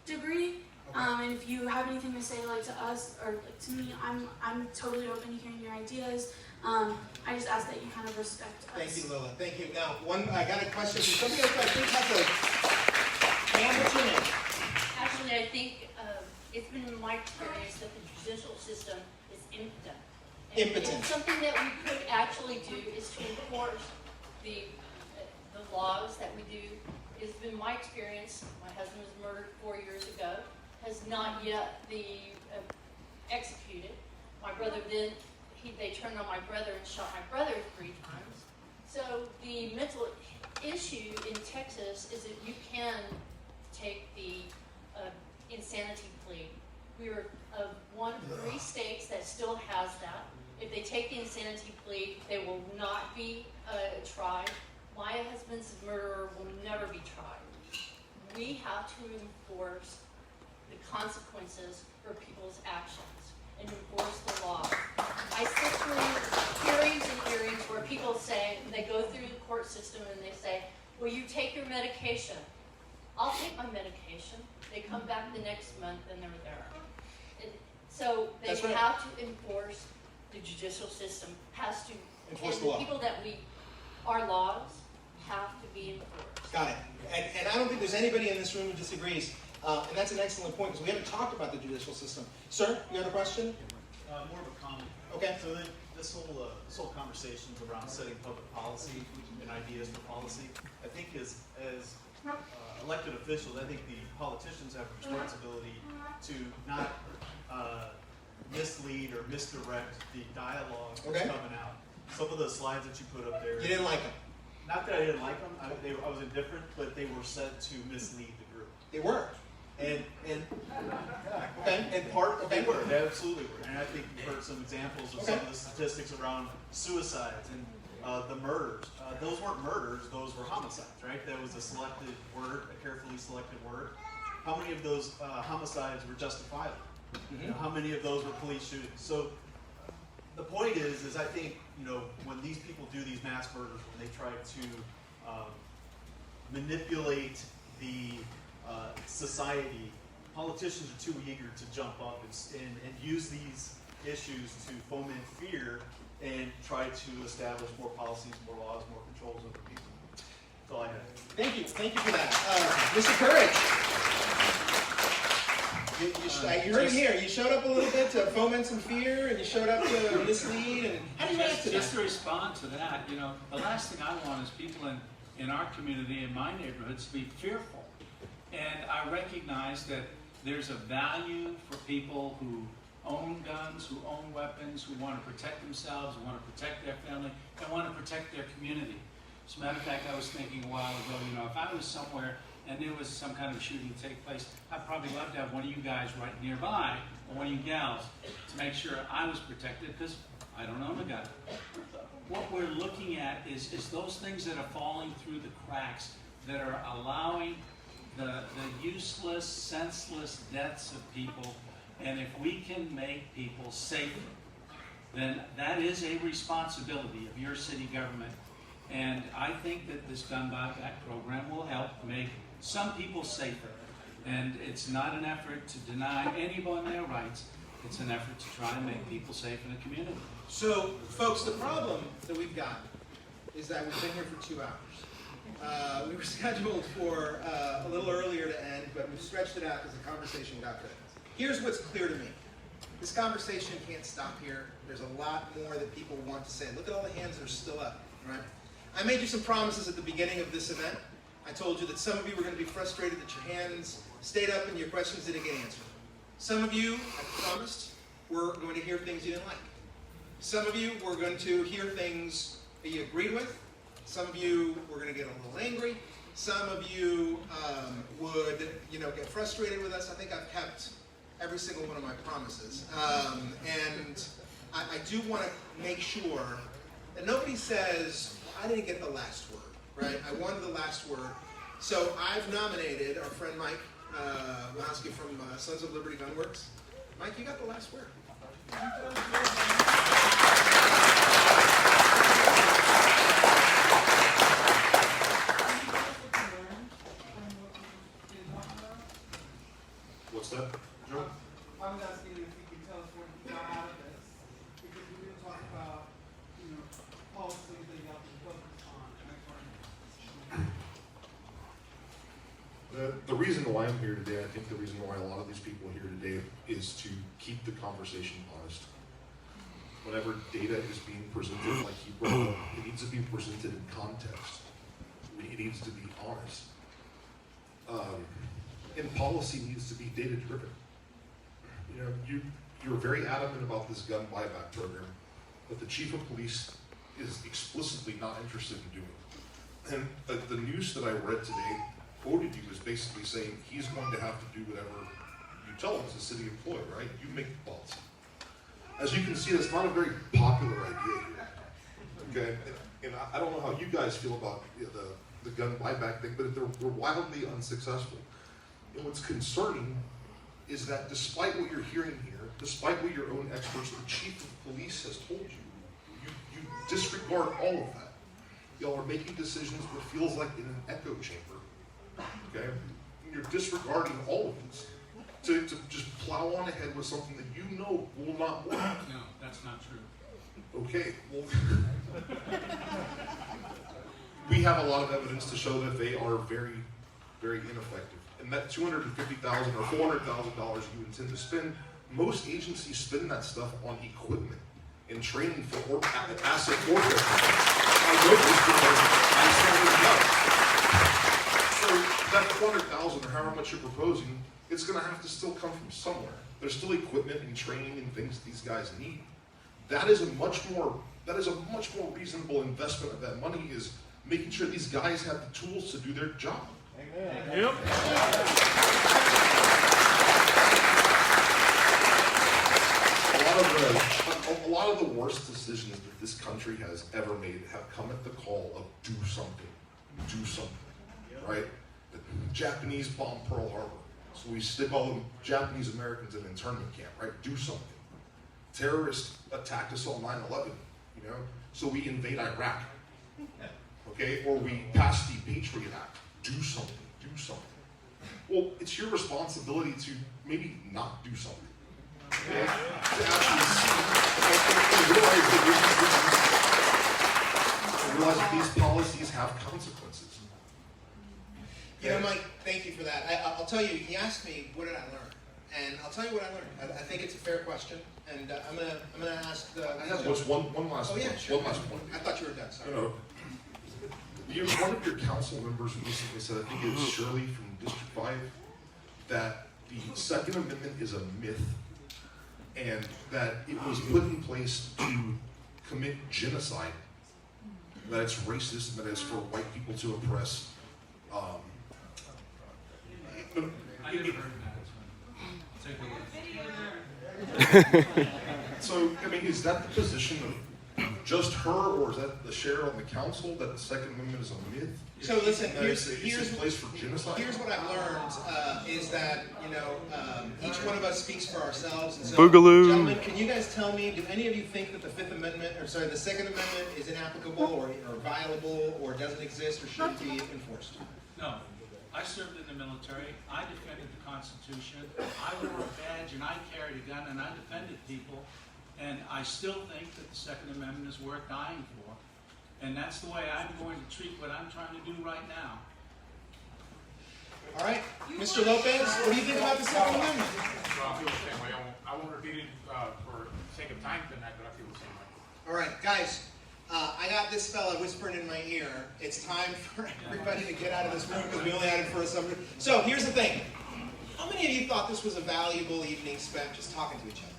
degree. And if you have anything to say to us or to me, I'm totally open to hearing your ideas. I just ask that you kind of respect us. Thank you, Lila. Thank you. Now, I got a question from somebody else I think has a... Ma'am, what's your name? Actually, I think it's been my experience that the judicial system is impotent. And something that we could actually do is to enforce the laws that we do. It's been my experience. My husband was murdered 4 years ago. Has not yet been executed. My brother they turned on my brother and shot my brother 3 times. So the mental issue in Texas is that you can take the insanity plea. We are one of 3 states that still has that. If they take the insanity plea, they will not be tried. My husband's murderer will never be tried. We have to enforce the consequences for people's actions and enforce the law. I sit through hearings and hearings where people say, they go through the court system and they say, will you take your medication? I'll take my medication. They come back the next month and they're there. So they have to enforce, the judicial system has to enforce and the law. People that our laws have to be enforced. Got it. And I don't think there's anybody in this room who disagrees. And that's an excellent point, because we haven't talked about the judicial system. Sir, you have a question? More of a comment. Okay. So this whole conversation around setting public policy and ideas for policy, I think as elected officials, I think the politicians have a responsibility to not mislead or misdirect the dialogue that's coming out. Some of the slides that you put up there. You didn't like them? Not that I didn't like them. I was indifferent, but they were said to mislead the group. They were. And they were. They absolutely were. And I think you've heard some examples of some of the statistics around suicides and the murders. Those weren't murders; those were homicides, right? That was a selected word, a carefully selected word. How many of those homicides were justifiable? How many of those were police shootings? So the point is I think when these people do these mass murders, when they try to manipulate the society, politicians are too eager to jump up and use these issues to foment fear and try to establish more policies, more laws, more controls over people. That's all I have. Thank you. Thank you for that. Mr. Courage. You heard it here. You showed up a little bit to foment some fear, and you showed up to mislead. And how do you react to that? Just to respond to that, the last thing I want is people in our community, in my neighborhoods, to be fearful. And I recognize that there's a value for people who own guns, who own weapons, who want to protect themselves, who want to protect their family, and want to protect their community. As a matter of fact, I was thinking a while ago, if I was somewhere and there was some kind of shooting take place, I'd probably love to have one of you guys right nearby, or one of you gals, to make sure I was protected, because I don't own a gun. What we're looking at is those things that are falling through the cracks, that are allowing the useless, senseless deaths of people. And if we can make people safer, then that is a responsibility of your city government. And I think that this gun buyback program will help make some people safer. And it's not an effort to deny anyone their rights. It's an effort to try and make people safe in the community. So, folks, the problem that we've got is that we've been here for 2 hours. We were scheduled for a little earlier to end, but we've stretched it out because the conversation got good. Here's what's clear to me. This conversation can't stop here. There's a lot more that people want to say. Look at all the hands that are still up, right? I made you some promises at the beginning of this event. I told you that some of you were going to be frustrated that your hands stayed up and your questions didn't get answered. Some of you, I promised, were going to hear things you didn't like. Some of you were going to hear things that you agreed with. Some of you were going to get a little angry. Some of you would, get frustrated with us. I think I've kept every single one of my promises. And I do want to make sure that nobody says, I didn't get the last word, right? I wanted the last word. So I've nominated our friend Mike MIHALSKI from Sons of Liberty Gun Works. Mike, you got the last word. What's that, Joe? I was asking if you could tell us what you got out of this, because we didn't talk about, policies that you have to focus on. The reason why I'm here today, I think the reason why a lot of these people are here today is to keep the conversation honest. Whenever data is being presented, like he brought up, it needs to be presented in context. It needs to be honest. And policy needs to be data driven. You're very adamant about this gun buyback program, but the chief of police is explicitly not interested in doing it. And the news that I read today quoted you as basically saying he's going to have to do whatever you tell him as a city employee, right? You make the policy. As you can see, that's not a very popular idea here. Okay, and I don't know how you guys feel about the gun buyback thing, but they're wildly unsuccessful. And what's concerning is that despite what you're hearing here, despite what your own experts, the chief of police has told you, you disregard all of that. Y'all are making decisions what feels like in an echo chamber. Okay? And you're disregarding all of this to just plow on ahead with something that you know will not work. No, that's not true. Okay, well, we have a lot of evidence to show that they are very, very ineffective. And that $250,000 or $400,000 you intend to spend, most agencies spend that stuff on equipment and training for or asset warfare. I know this because I saw it. So that $400,000 or however much you're proposing, it's going to have to still come from somewhere. There's still equipment and training and things these guys need. That is a much more reasonable investment of that money, is making sure these guys have the tools to do their job. Amen. Yep. A lot of the worst decisions that this country has ever made have come at the call of do something, right? The Japanese bombed Pearl Harbor, so we stick all the Japanese Americans in an internment camp, right? Do something. Terrorists attacked us on 9/11, so we invade Iraq, okay? Or we pass the Patriot Act. Do something. Well, it's your responsibility to maybe not do something. Okay? To actually see and realize that these policies have consequences. Mike, thank you for that. I'll tell you, he asked me, what did I learn? And I'll tell you what I learned. I think it's a fair question, and I'm gonna ask the. I have one last. Oh yeah, sure. One last point. I thought you were done. Sorry. One of your council members recently said, I think it was Shirley from District 5, that the Second Amendment is a myth, and that it was put in place to commit genocide, that it's racist, and that it's for white people to oppress. I never heard that. So, is that the position of just her, or is that the share on the council that the Second Amendment is a myth? So listen, it's a place for genocide. Here's what I've learned is that each one of us speaks for ourselves. And so, Boogaloo. Gentlemen, can you guys tell me? Do any of you think that the the Second Amendment is inapplicable or violable or doesn't exist or shouldn't be enforced? No. I served in the military. I defended the Constitution. I wore a badge and I carried a gun and I defended people. And I still think that the Second Amendment is worth dying for. And that's the way I'm going to treat what I'm trying to do right now. All right, Mr. Lopez, what do you think about the Second Amendment? So I feel the same way. I won't repeat it for sake of time tonight, but I feel the same way. All right, guys, I got this fella whispering in my ear. It's time for everybody to get out of this room because we only had it for a summer. So here's the thing. How many of you thought this was a valuable evening spent just talking to each other?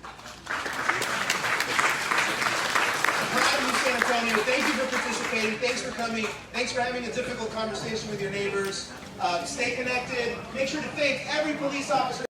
Proud of you, San Antonio. Thank you for participating. Thanks for coming. Thanks for having a difficult conversation with your neighbors. Stay connected. Make sure to thank every police officer.